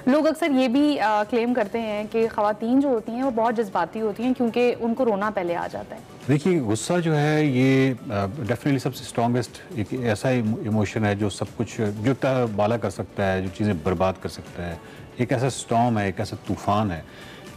लोग अक्सर ये भी क्लेम करते हैं कि ख़वातीन जो होती हैं वो बहुत जज्बाती होती हैं क्योंकि उनको रोना पहले आ जाता है। देखिए, गुस्सा जो है ये डेफिनेटली सबसे स्ट्रॉन्गेस्ट एक ऐसा इमोशन है जो सब कुछ जो बाला कर सकता है, जो चीज़ें बर्बाद कर सकता है। एक ऐसा स्टॉर्म है, एक ऐसा तूफ़ान है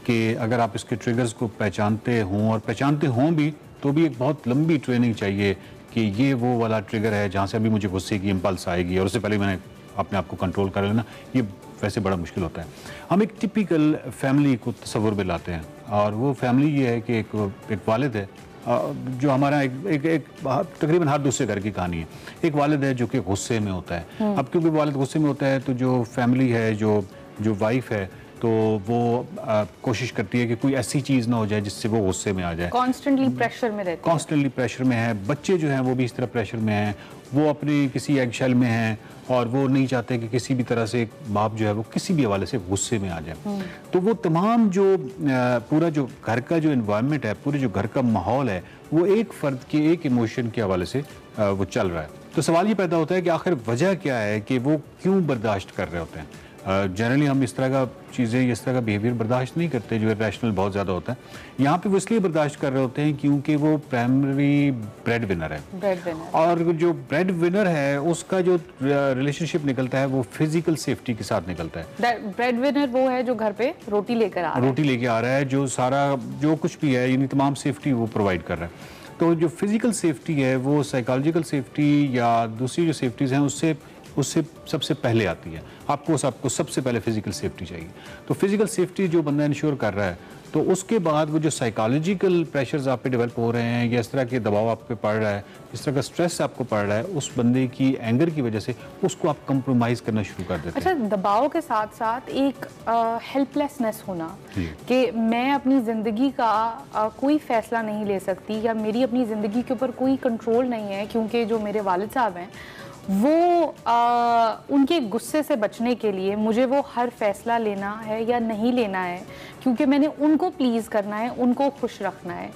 कि अगर आप इसके ट्रिगर्स को पहचानते हों और पहचानते हों भी तो भी एक बहुत लंबी ट्रेनिंग चाहिए कि ये वो वाला ट्रिगर है जहाँ से अभी मुझे गुस्से की इम्पल्स आएगी और उससे पहले मैंने अपने आप को कंट्रोल कर लेना, ये वैसे बड़ा मुश्किल होता है। हम एक टिपिकल फैमिली को तस्वुर में लाते हैं और वो फैमिली ये है कि एक वालिद है जो हमारा एक तकरीबन हर दूसरे घर की कहानी है। एक वालिद है जो कि गुस्से में होता है। अब क्योंकि वालिद गुस्से में होता है तो जो फैमिली है, जो वाइफ है, तो वो कोशिश करती है कि कोई ऐसी चीज़ ना हो जाए जिससे वो गुस्से में आ जाए। कॉन्स्टेंटली प्रेशर में रहते हैं। कॉन्स्टेंटली प्रेशर में है। बच्चे जो हैं वो भी इस तरह प्रेशर में हैं, वो अपनी किसी एगशेल में हैं और वो नहीं चाहते कि किसी भी तरह से बाप जो है वो किसी भी हवाले से गुस्से में आ जाए। तो वो तमाम जो पूरा जो घर का जो एनवायरनमेंट है, पूरे जो घर का माहौल है, वो एक फ़र्द के एक इमोशन के हवाले से वो चल रहा है। तो सवाल ये पैदा होता है कि आखिर वजह क्या है कि वो क्यों बर्दाश्त कर रहे होते हैं। जनरली हम इस तरह का चीज़ें, इस तरह का बिहेवियर बर्दाश्त नहीं करते जो इरेशनल बहुत ज़्यादा होता है। यहाँ पे वो इसलिए बर्दाश्त कर रहे होते हैं क्योंकि वो प्राइमरी ब्रेड विनर है, और जो ब्रेड विनर है उसका जो रिलेशनशिप निकलता है वो फिजिकल सेफ्टी के साथ निकलता है। ब्रेड विनर वो है जो घर पे रोटी लेके आ रहा है, जो सारा जो कुछ भी है यानी तमाम सेफ्टी वो प्रोवाइड कर रहा है। तो जो फिजिकल सेफ्टी है वो साइकोलॉजिकल सेफ्टी या दूसरी जो सेफ्टीज़ हैं उससे सबसे पहले आती है। आपको सबसे पहले फिजिकल सेफ्टी चाहिए। तो फिजिकल सेफ्टी जो बंदा इंश्योर कर रहा है, तो उसके बाद वो जो साइकोलॉजिकल प्रेशर्स आप पे डेवलप हो रहे हैं या इस तरह के दबाव आप पे पड़ रहा है, इस तरह का स्ट्रेस आपको पड़ रहा है, उस बंदे की एंगर की वजह से उसको आप कंप्रोमाइज़ करना शुरू कर देते हैं। अच्छा, दबाव के साथ साथ एक हेल्पलेसनेस होना कि मैं अपनी ज़िंदगी का कोई फ़ैसला नहीं ले सकती या मेरी अपनी ज़िंदगी के ऊपर कोई कंट्रोल नहीं है, क्योंकि जो मेरे वालिद साहब हैं वो उनके गुस्से से बचने के लिए मुझे वो हर फैसला लेना है या नहीं लेना है, क्योंकि मैंने उनको प्लीज़ करना है, उनको खुश रखना है।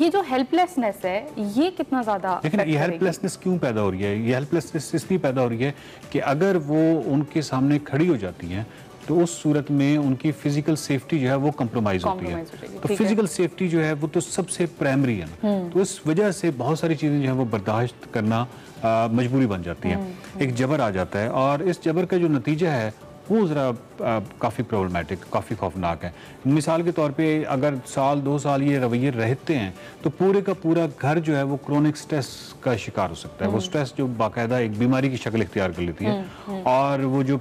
ये जो हेल्पलेसनेस है ये कितना ज़्यादा, लेकिन ये हेल्पलेसनेस क्यों पैदा हो रही है? ये हेल्पलेसनेस इसलिए पैदा हो रही है कि अगर वो उनके सामने खड़ी हो जाती हैं तो उस सूरत में उनकी फिजिकल सेफ्टी जो है वो कंप्रोमाइज होती है। तो फिजिकल सेफ्टी जो है वो तो सबसे प्राइमरी है ना, तो इस वजह से बहुत सारी चीज़ें जो है वो बर्दाश्त करना मजबूरी बन जाती है। एक जबर आ जाता है और इस जबर का जो नतीजा है वो ज़रा काफ़ी प्रॉब्लमैटिक, काफ़ी खौफनाक है। मिसाल के तौर पे अगर साल 2 साल ये रवैये रहते हैं तो पूरे का पूरा घर जो है वो क्रोनिक स्ट्रेस का शिकार हो सकता है। वो स्ट्रेस जो बाकायदा एक बीमारी की शक्ल इख्तियार कर लेती है और वो जो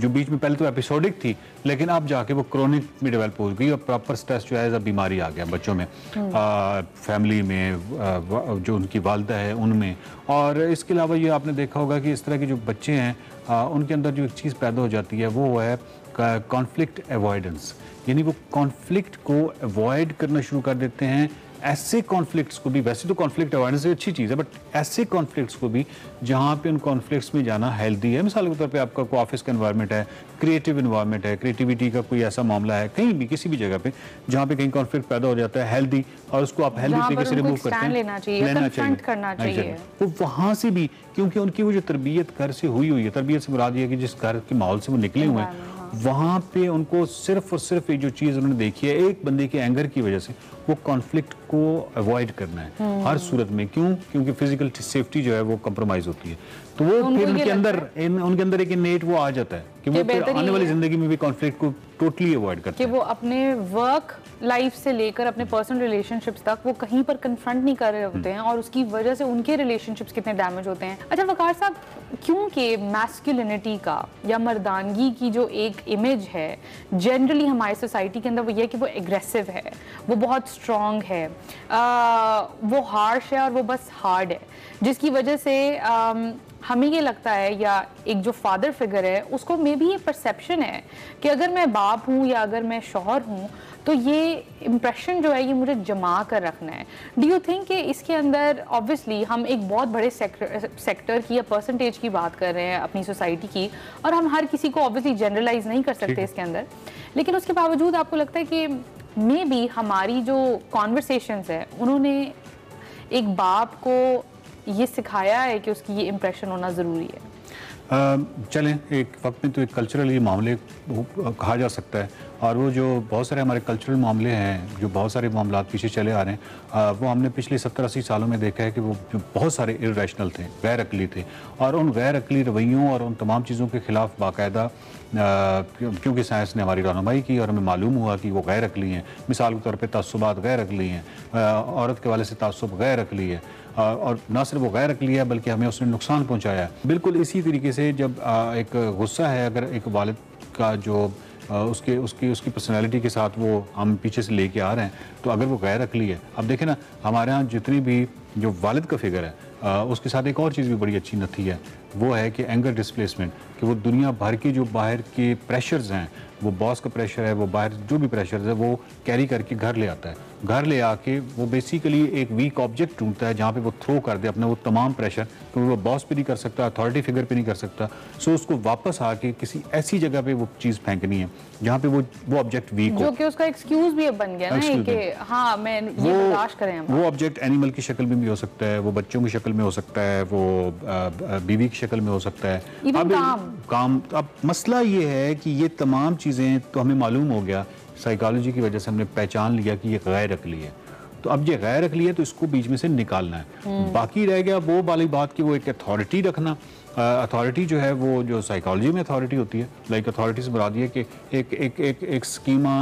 बीच में पहले तो एपिसोडिक थी लेकिन अब जाके वो क्रोनिक में डेवलप हो गई और प्रॉपर स्ट्रेस जो है एज अ बीमारी आ गया बच्चों में, फैमिली में, जो उनकी वालदा है उनमें। और इसके अलावा ये आपने देखा होगा कि इस तरह के जो बच्चे हैं उनके अंदर जो एक चीज़ पैदा हो जाती है वो है कॉन्फ्लिक्ट अवॉइडेंस, यानी वो कॉन्फ्लिक्ट को अवॉइड करना शुरू कर देते हैं। ऐसे कॉन्फ्लिक्ट्स को भी, वैसे तो कॉन्फ्लिक्ट अवॉइडेंस अच्छी चीज़ है, बट ऐसे कॉन्फ्लिक्ट्स को भी जहाँ पे उन कॉन्फ्लिक्ट्स में जाना हेल्दी है। मिसाल के तौर पे आपका कोई ऑफिस का एनवायरनमेंट है, क्रिएटिव एनवायरनमेंट है, क्रिएटिविटी का कोई ऐसा मामला है कहीं भी किसी भी जगह पे जहाँ पे कहीं कॉन्फ्लिक्ट पैदा हो जाता है हेल्दी, और उसको आप हेल्दी तरीके से रिमूव करते हैं, लेना चाहिए वो वहाँ से भी, क्योंकि उनकी वो जो तरबियत घर से हुई है, तरबियत से मुराद ये है कि जिस घर के माहौल से वो निकले हुए हैं वहाँ पे उनको सिर्फ और सिर्फ एक जो चीज़ उन्होंने देखी है एक बंदे के एंगर की वजह से वो कॉन्फ्लिक्ट को अवॉइड करना है हर सूरत में। क्यों? क्योंकि फिजिकल सेफ्टी जो है वो कंप्रोमाइज होती है। तो वो फिर उनके अंदर एक इनेट वो आ जाता है कि वो फिर आने वाली जिंदगी में भी कॉन्फ्लिक्ट को टोटली अवॉइड करते हैं। कि वो अपने वर्क लाइफ से लेकर अपने पर्सनल रिलेशनशिप्स तक वो कहीं पर कन्फ्रंट नहीं कर रहे होते हैं और उसकी वजह से उनके रिलेशनशिप्स कितने डैमेज होते हैं। अच्छा वकार साहब, क्योंकि मैस्कुलिनिटी का या मर्दानगी की जो एक इमेज है जनरली हमारी सोसाइटी के अंदर वो ये कि वो एग्रेसिव है, वो बहुत स्ट्रॉन्ग है, वो हार्श है और वो बस हार्ड है, जिसकी वजह से हमें ये लगता है या एक जो फादर फिगर है उसको मे भी ये परसेप्शन है कि अगर मैं बाप हूँ या अगर मैं शौहर हूँ तो ये इम्प्रेशन जो है ये मुझे जमा कर रखना है। डू यू थिंक कि इसके अंदर ऑब्वियसली हम एक बहुत बड़े सेक्टर की या परसेंटेज की बात कर रहे हैं अपनी सोसाइटी की, और हम हर किसी को ऑब्वियसली जनरलाइज नहीं कर सकते इसके अंदर, लेकिन उसके बावजूद आपको लगता है कि मे बी हमारी जो कॉन्वर्सेशंस है उन्होंने एक बाप को ये सिखाया है कि उसकी ये इम्प्रेशन होना ज़रूरी है? चलें, एक वक्त में तो एक कल्चरल ये मामले कहा जा सकता है, और वो जो बहुत सारे हमारे कल्चरल मामले हैं जो बहुत सारे मामला पीछे चले आ रहे हैं वो हमने पिछले 70-80 सालों में देखा है कि वो बहुत सारे इर्रेशनल थे, गैर अकली थे, और उन गैर अकली रवैयों और उन तमाम चीज़ों के ख़िलाफ़ बाकायदा क्योंकि साइंस ने हमारी रहनुमाई की और हमें मालूम हुआ कि वो गैर अकली हैं। मिसाल के तौर पर तअस्सुबात गैर अकली हैं, औरत के वाले से तअस्सुब गैर अकली है, और न सिर्फ वो गैर अकली है बल्कि हमें उसने नुकसान पहुंचाया है। बिल्कुल इसी तरीके से जब एक गुस्सा है अगर एक वालिद का जो उसकी पर्सनालिटी के साथ वो हम पीछे से लेके आ रहे हैं, तो अगर वो गैर अकली है, अब देखें ना हमारे यहाँ जितनी भी जो वालिद का फिगर है उसके साथ एक और चीज़ भी बड़ी अच्छी नथी है, वो है कि एंगर डिस्प्लेसमेंट, कि वो दुनिया भर की जो बाहर के प्रेशर्स हैं, वो बॉस का प्रेशर है, वो बाहर जो भी प्रेशर है वो कैरी करके घर ले आता है। घर ले आके वो बेसिकली एक वीक ऑब्जेक्ट ढूंढता है जहाँ पे वो थ्रो कर दे अपने वो तमाम प्रेशर, क्योंकि वो बॉस पे नहीं कर सकता, अथॉरिटी फिगर पे नहीं कर सकता, सो उसको वापस आके किसी ऐसी जगह पे वो चीज़ फेंकनी है जहाँ पे वो ऑब्जेक्ट वीक हो, जो कि उसका एक्सक्यूज भी बन गया ना कि हाँ मैं ये बर्दाश्त करें। वो ऑब्जेक्ट एनिमल की शक्ल में भी हो सकता है, वो बच्चों की शक्ल में हो सकता है, वो बीवी की शक्ल में हो सकता है। अब मसला ये है कि ये तमाम चीज़ें तो हमें मालूम हो गया, साइकोलॉजी की वजह से हमने पहचान लिया कि ये गैर अक्ली है। तो अब ये गैर अक्ली है तो इसको बीच में से निकालना है। बाकी रह गया वो वाली बात कि वो एक अथॉरिटी रखना। अथॉरिटी जो है वो जो साइकोलॉजी में अथॉरिटी होती है, लाइक अथॉरिटी से मुराद ये कि एक स्कीमा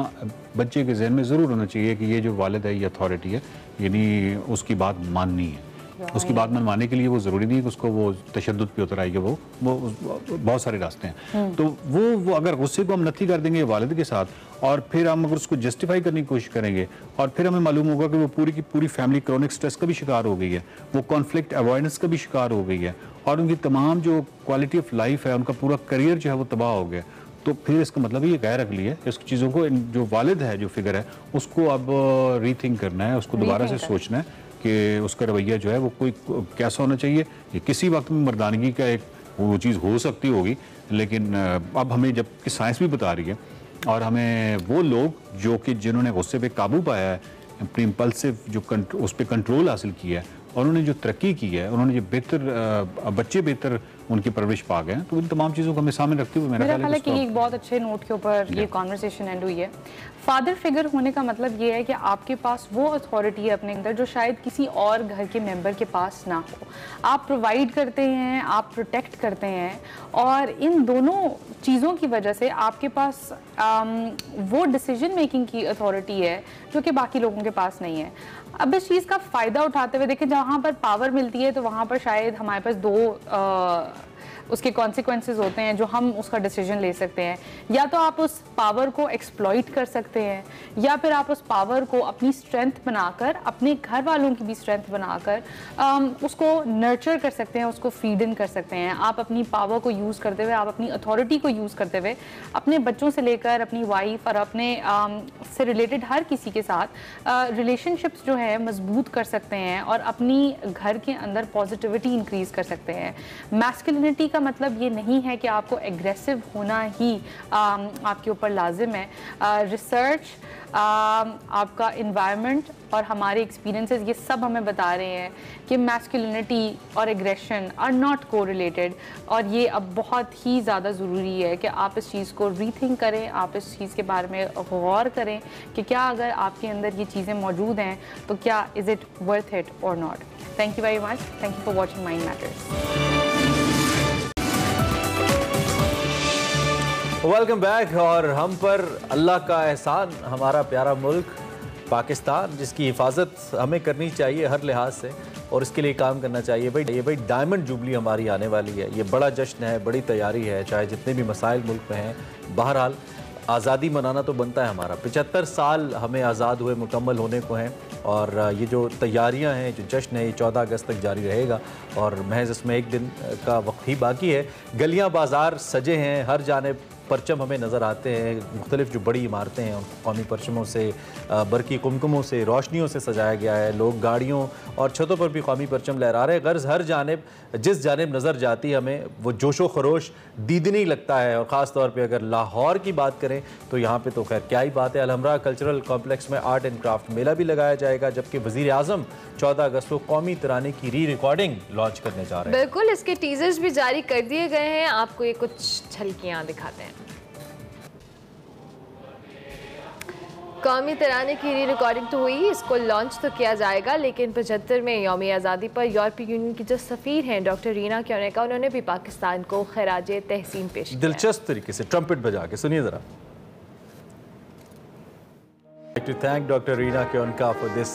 बच्चे के जहन में ज़रूर होना चाहिए कि ये जो वालिद है ये अथॉरिटी है, यानी उसकी बात माननी है। उसकी बात मनवाने के लिए वो ज़रूरी नहीं है कि उसको वो तशद्दुद पे उतर आएगी, वो बहुत सारे रास्ते हैं। तो वो अगर गुस्से को हम नथी कर देंगे वालिद के साथ, और फिर हम अगर उसको जस्टिफाई करने की कोशिश करेंगे, और फिर हमें मालूम होगा कि वो पूरी की पूरी फैमिली क्रॉनिक स्ट्रेस का भी शिकार हो गई है, वो कॉन्फ्लिक्ट अवॉइडेंस का भी शिकार हो गई है, और उनकी तमाम जो क्वालिटी ऑफ लाइफ है, उनका पूरा करियर जो है वो तबाह हो गया। तो फिर इसका मतलब ये गैर अक्ली है। इस चीज़ों को जो वालिद है, जो फिगर है, उसको अब रीथिंक करना है, उसको दोबारा से सोचना है कि उसका रवैया जो है वो कोई कैसा होना चाहिए। ये किसी वक्त में मर्दानगी का एक वो चीज़ हो सकती होगी, लेकिन अब हमें जबकि साइंस भी बता रही है, और हमें वो लोग जो कि जिन्होंने गुस्से पे काबू पाया है, अपनी इम्पल्सिव जो उस पर कंट्रोल हासिल किया है, और उन्होंने जो तरक्की की है, उन्होंने जो बेहतर बच्चे बेहतर उनकी परवरिश पा गए हैं, तो इन तमाम चीज़ों को हमें सामने रखते हुए मेरा ख्याल है कि एक बहुत अच्छे नोट के ऊपर ये कॉन्वर्सेशन एंड हुई है। फादर फिगर होने का मतलब ये है कि आपके पास वो अथॉरिटी है अपने अंदर जो शायद किसी और घर के मेंबर के पास ना हो। आप प्रोवाइड करते हैं, आप प्रोटेक्ट करते हैं, और इन दोनों चीज़ों की वजह से आपके पास वो डिसीजन मेकिंग की अथॉरिटी है जो कि बाकी लोगों के पास नहीं है। अब इस चीज़ का फ़ायदा उठाते हुए देखें, जहाँ पर पावर मिलती है तो वहाँ पर शायद हमारे पास दो उसके कॉन्सिक्वेंसेस होते हैं जो हम उसका डिसीजन ले सकते हैं। या तो आप उस पावर को एक्सप्लॉइट कर सकते हैं, या फिर आप उस पावर को अपनी स्ट्रेंथ बनाकर, अपने घर वालों की भी स्ट्रेंथ बनाकर उसको नर्चर कर सकते हैं, उसको फीड इन कर सकते हैं। आप अपनी पावर को यूज़ करते हुए, आप अपनी अथॉरिटी को यूज़ करते हुए अपने बच्चों से लेकर अपनी वाइफ और अपने से रिलेटेड हर किसी के साथ रिलेशनशिप्स जो है मजबूत कर सकते हैं, और अपनी घर के अंदर पॉजिटिविटी इंक्रीज कर सकते हैं। मैस्कुलिनिटी का मतलब ये नहीं है कि आपको एग्रेसिव होना ही आपके ऊपर लाजिम है। रिसर्च, आपका इन्वायरमेंट और हमारे एक्सपीरियंसेस ये सब हमें बता रहे हैं कि मैस्कुलिनिटी और एग्रेशन आर नॉट कोरिलेटेड, और ये अब बहुत ही ज़्यादा ज़रूरी है कि आप इस चीज़ को रीथिंक करें, आप इस चीज़ के बारे में गौर करें कि क्या अगर आपके अंदर ये चीज़ें मौजूद हैं तो क्या इज़ इट वर्थ इट और not. Thank you very much, thank you for watching mind matters. Welcome back. और हम पर अल्लाह का एहसान, हमारा प्यारा मुल्क पाकिस्तान, जिसकी हिफाजत हमें करनी चाहिए हर लिहाज से, और इसके लिए काम करना चाहिए। भाई डायमंड जुबली हमारी आने वाली है, ये बड़ा जश्न है, बड़ी तैयारी है, चाहे जितने भी मसाइल मुल्क में हैं। बहरहाल आज़ादी मनाना तो बनता है हमारा। 75 साल हमें आज़ाद हुए मुकम्मल होने को हैं, और ये जो तैयारियां हैं, जो जश्न है, ये 14 अगस्त तक जारी रहेगा, और महज इसमें एक दिन का वक्त ही बाकी है। गलियां बाज़ार सजे हैं, हर जानिब परचम हमें नज़र आते हैं। मुख्तलिफ जो बड़ी इमारतें हैं उनको कौमी परचमों से, बरकी कुमकुमों से, रोशनियों से सजाया गया है। लोग गाड़ियों और छतों पर भी कौमी परचम लहरा रहे हैं। गर्ज हर जानिब, जिस जानिब नज़र जाती है हमें वो जोशो खरोश दीदनी लगता है। और ख़ास तौर पे अगर लाहौर की बात करें तो यहाँ पे तो खैर क्या ही बात है। अलहमरा कल्चरल कॉम्प्लेक्स में आर्ट एंड क्राफ्ट मेला भी लगाया जाएगा, जबकि वज़ीर आज़म 14 अगस्त को कौमी तराने की री रिकॉर्डिंग लॉन्च करने जा रहे हैं। बिल्कुल, इसके टीजर्स भी जारी कर दिए गए हैं। आपको ये कुछ झलकियाँ दिखाते हैं। कौमी तराने की री रिकॉर्डिंग तो हुई, इसको लॉन्च तो किया जाएगा, लेकिन 75वें यौम आज़ादी पर यूरोपीय यूनियन की जो सफ़ीर हैं डॉक्टर रीना क्योनेका, उन्होंने भी पाकिस्तान को खैराज तहसीन पेश किया। दिलचस्प तरीके से ट्रम्पेट बजा के सुनिए ज़रा। to thank Dr. Reena Kionka for this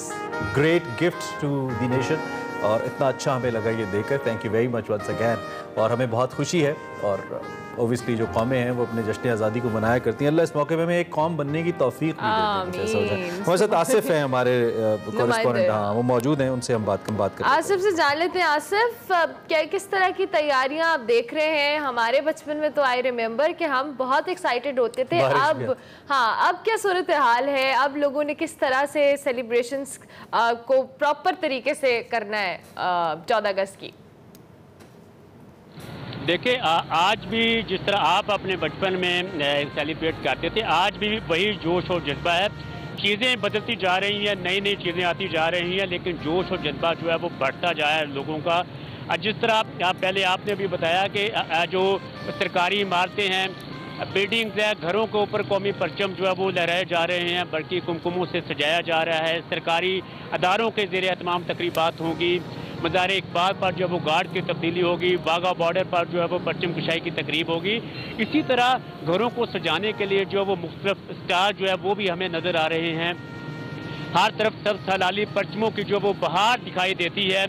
great gift to the nation, और इतना अच्छा हमें लगा ये देखकर। Thank you very much once again. और हमें बहुत खुशी है, और ओबियसली जो कौमें हैं वो अपने जश्न आज़ादी को मनाया करती हैं। अल्लाह इस मौके में हमें एक कौम बनने की तौफीक भी दे दे। हमारे साथ आसिफ हैं, हमारे कॉरेस्पॉन्डेंट, हाँ वो मौजूद हैं, उनसे हम बात करें। आसिफ से जान लेते हैं। आसिफ, क्या किस तरह की तैयारियां आप देख रहे हैं? हमारे बचपन में तो आई रिमेम्बर कि हम बहुत एक्साइटेड होते थे। अब क्या सूरत हाल है? अब लोगों ने किस तरह से सेलिब्रेशंस को प्रॉपर तरीके से करना है 14 अगस्त की? देखिए, आज भी जिस तरह आप अपने बचपन में सेलिब्रेट करते थे, आज भी वही जोश और जज्बा है। चीज़ें बदलती जा रही हैं, नई नई चीज़ें आती जा रही हैं, लेकिन जोश और जज्बा जो है वो बढ़ता जा रहा है लोगों का। जिस तरह पहले आपने भी बताया कि जो सरकारी इमारतें हैं, बिल्डिंग्स है, घरों के ऊपर कौमी परचम जो है वो लहराए जा रहे हैं, बल्कि कुमकुमों से सजाया जा रहा है। सरकारी अदारों के ज़रिए तमाम तकरीबात होंगी। मज़ार इकबाल पर जो है वो गार्ड की तब्दीली होगी, वाघा बॉर्डर पर जो है वो परचम कुशाई की तकरीब होगी। इसी तरह घरों को सजाने के लिए जो है वो मुख्तलिफ स्टार जो है वो भी हमें नज़र आ रहे हैं। हर तरफ सब सलाली परचमों की जो वो बहार दिखाई देती है।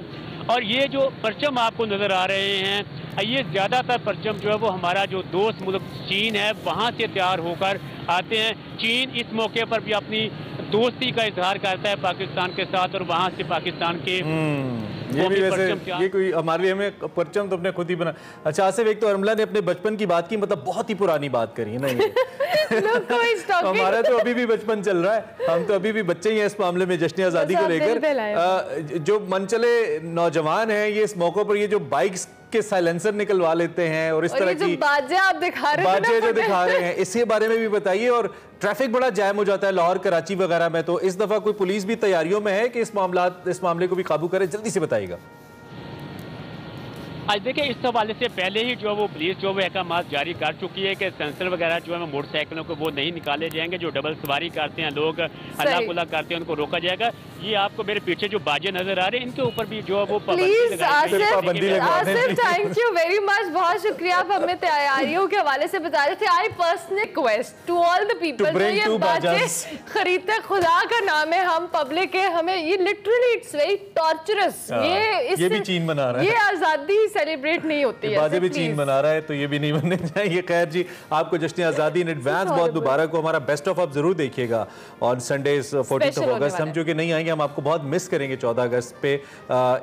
और ये जो परचम आपको नज़र आ रहे हैं, ये ज़्यादातर परचम जो है वो हमारा जो दोस्त मुल्क चीन है वहाँ से तैयार होकर आते हैं। चीन इस मौके पर भी अपनी दोस्ती का इजहार करता है पाकिस्तान के साथ, और वहाँ से पाकिस्तान के ये भी वैसे ये कोई हमारे लिए हमें परचम तो अपने खुद ही बना। अच्छा आसिफ, एक तो अर्मला ने अपने बचपन की बात की, मतलब बहुत ही पुरानी बात करी है ना ये। हमारा तो अभी भी बचपन चल रहा है, हम तो अभी भी बच्चे ही हैं इस मामले में जश्न आज़ादी को लेकर। जो मनचले नौजवान हैं ये इस मौके पर ये जो बाइक्स के साइलेंसर निकलवा लेते हैं और इस तरह की बाजे आप दिखा रहे हैं, बाजे जो दिखा रहे हैं, इसके बारे में भी बताइए। और ट्रैफिक बड़ा जैम हो जाता है लाहौर कराची वगैरह में, तो इस दफा कोई पुलिस भी तैयारियों में है कि इस मामले को भी काबू करे? जल्दी से बताइएगा। आज देखिए, इस हवाले से पहले ही जो वो पुलिस जो वो अहकाम जारी कर चुकी है कि सेंसर वगैरह जो है मोटरसाइकिलों को वो नहीं निकाले जाएंगे। जो डबल सवारी करते हैं लोग, अल्लाह कुल्ला करते हैं, उनको रोका जाएगा। ये आपको मेरे पीछे जो बाजे नजर आ रहे हैं इनके ऊपर भी जो है वो please Asif, thank you very much, बहुत शुक्रिया, आप हमें तैयारियों के हवाले से बता रहे थे। I personal request to all the people जो ये बाजे खरीदते, खुदा का नाम है, हम पब्लिक है, हमें ये लिटरली इट्स वेरी टॉर्चरस। ये भी चीन बना रहा है, ये आजादी सेलिब्रेट नहीं होती है, बाजे भी चीन बना रहा है, तो ये भी नहीं बनने चाहिए। खैर जी, आपको जश्न आज़ादी इन एडवांस बहुत मुबारक हो। हमारा बेस्ट ऑफ आप जरूर देखिएगा ऑन संडे 14 अगस्त। हम जो कि नहीं आएंगे, हम आपको बहुत मिस करेंगे 14 अगस्त पे,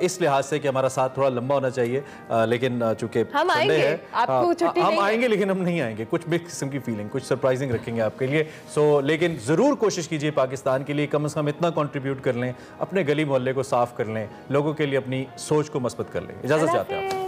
इस लिहाज से कि हमारा साथ थोड़ा लंबा होना चाहिए, लेकिन चूंकि हम आएंगे, आपको छुट्टी हम आएंगे, लेकिन हम नहीं आएंगे, कुछ मिक्स किस्म की फीलिंग, कुछ सरप्राइजिंग रखेंगे आपके लिए। सो लेकिन जरूर कोशिश कीजिए पाकिस्तान के लिए कम से कम इतना कंट्रीब्यूट कर लें, अपने गली मोहल्ले को साफ कर लें, लोगों के लिए अपनी सोच को मस्बत कर लें। इजाजत चाहते हैं आप।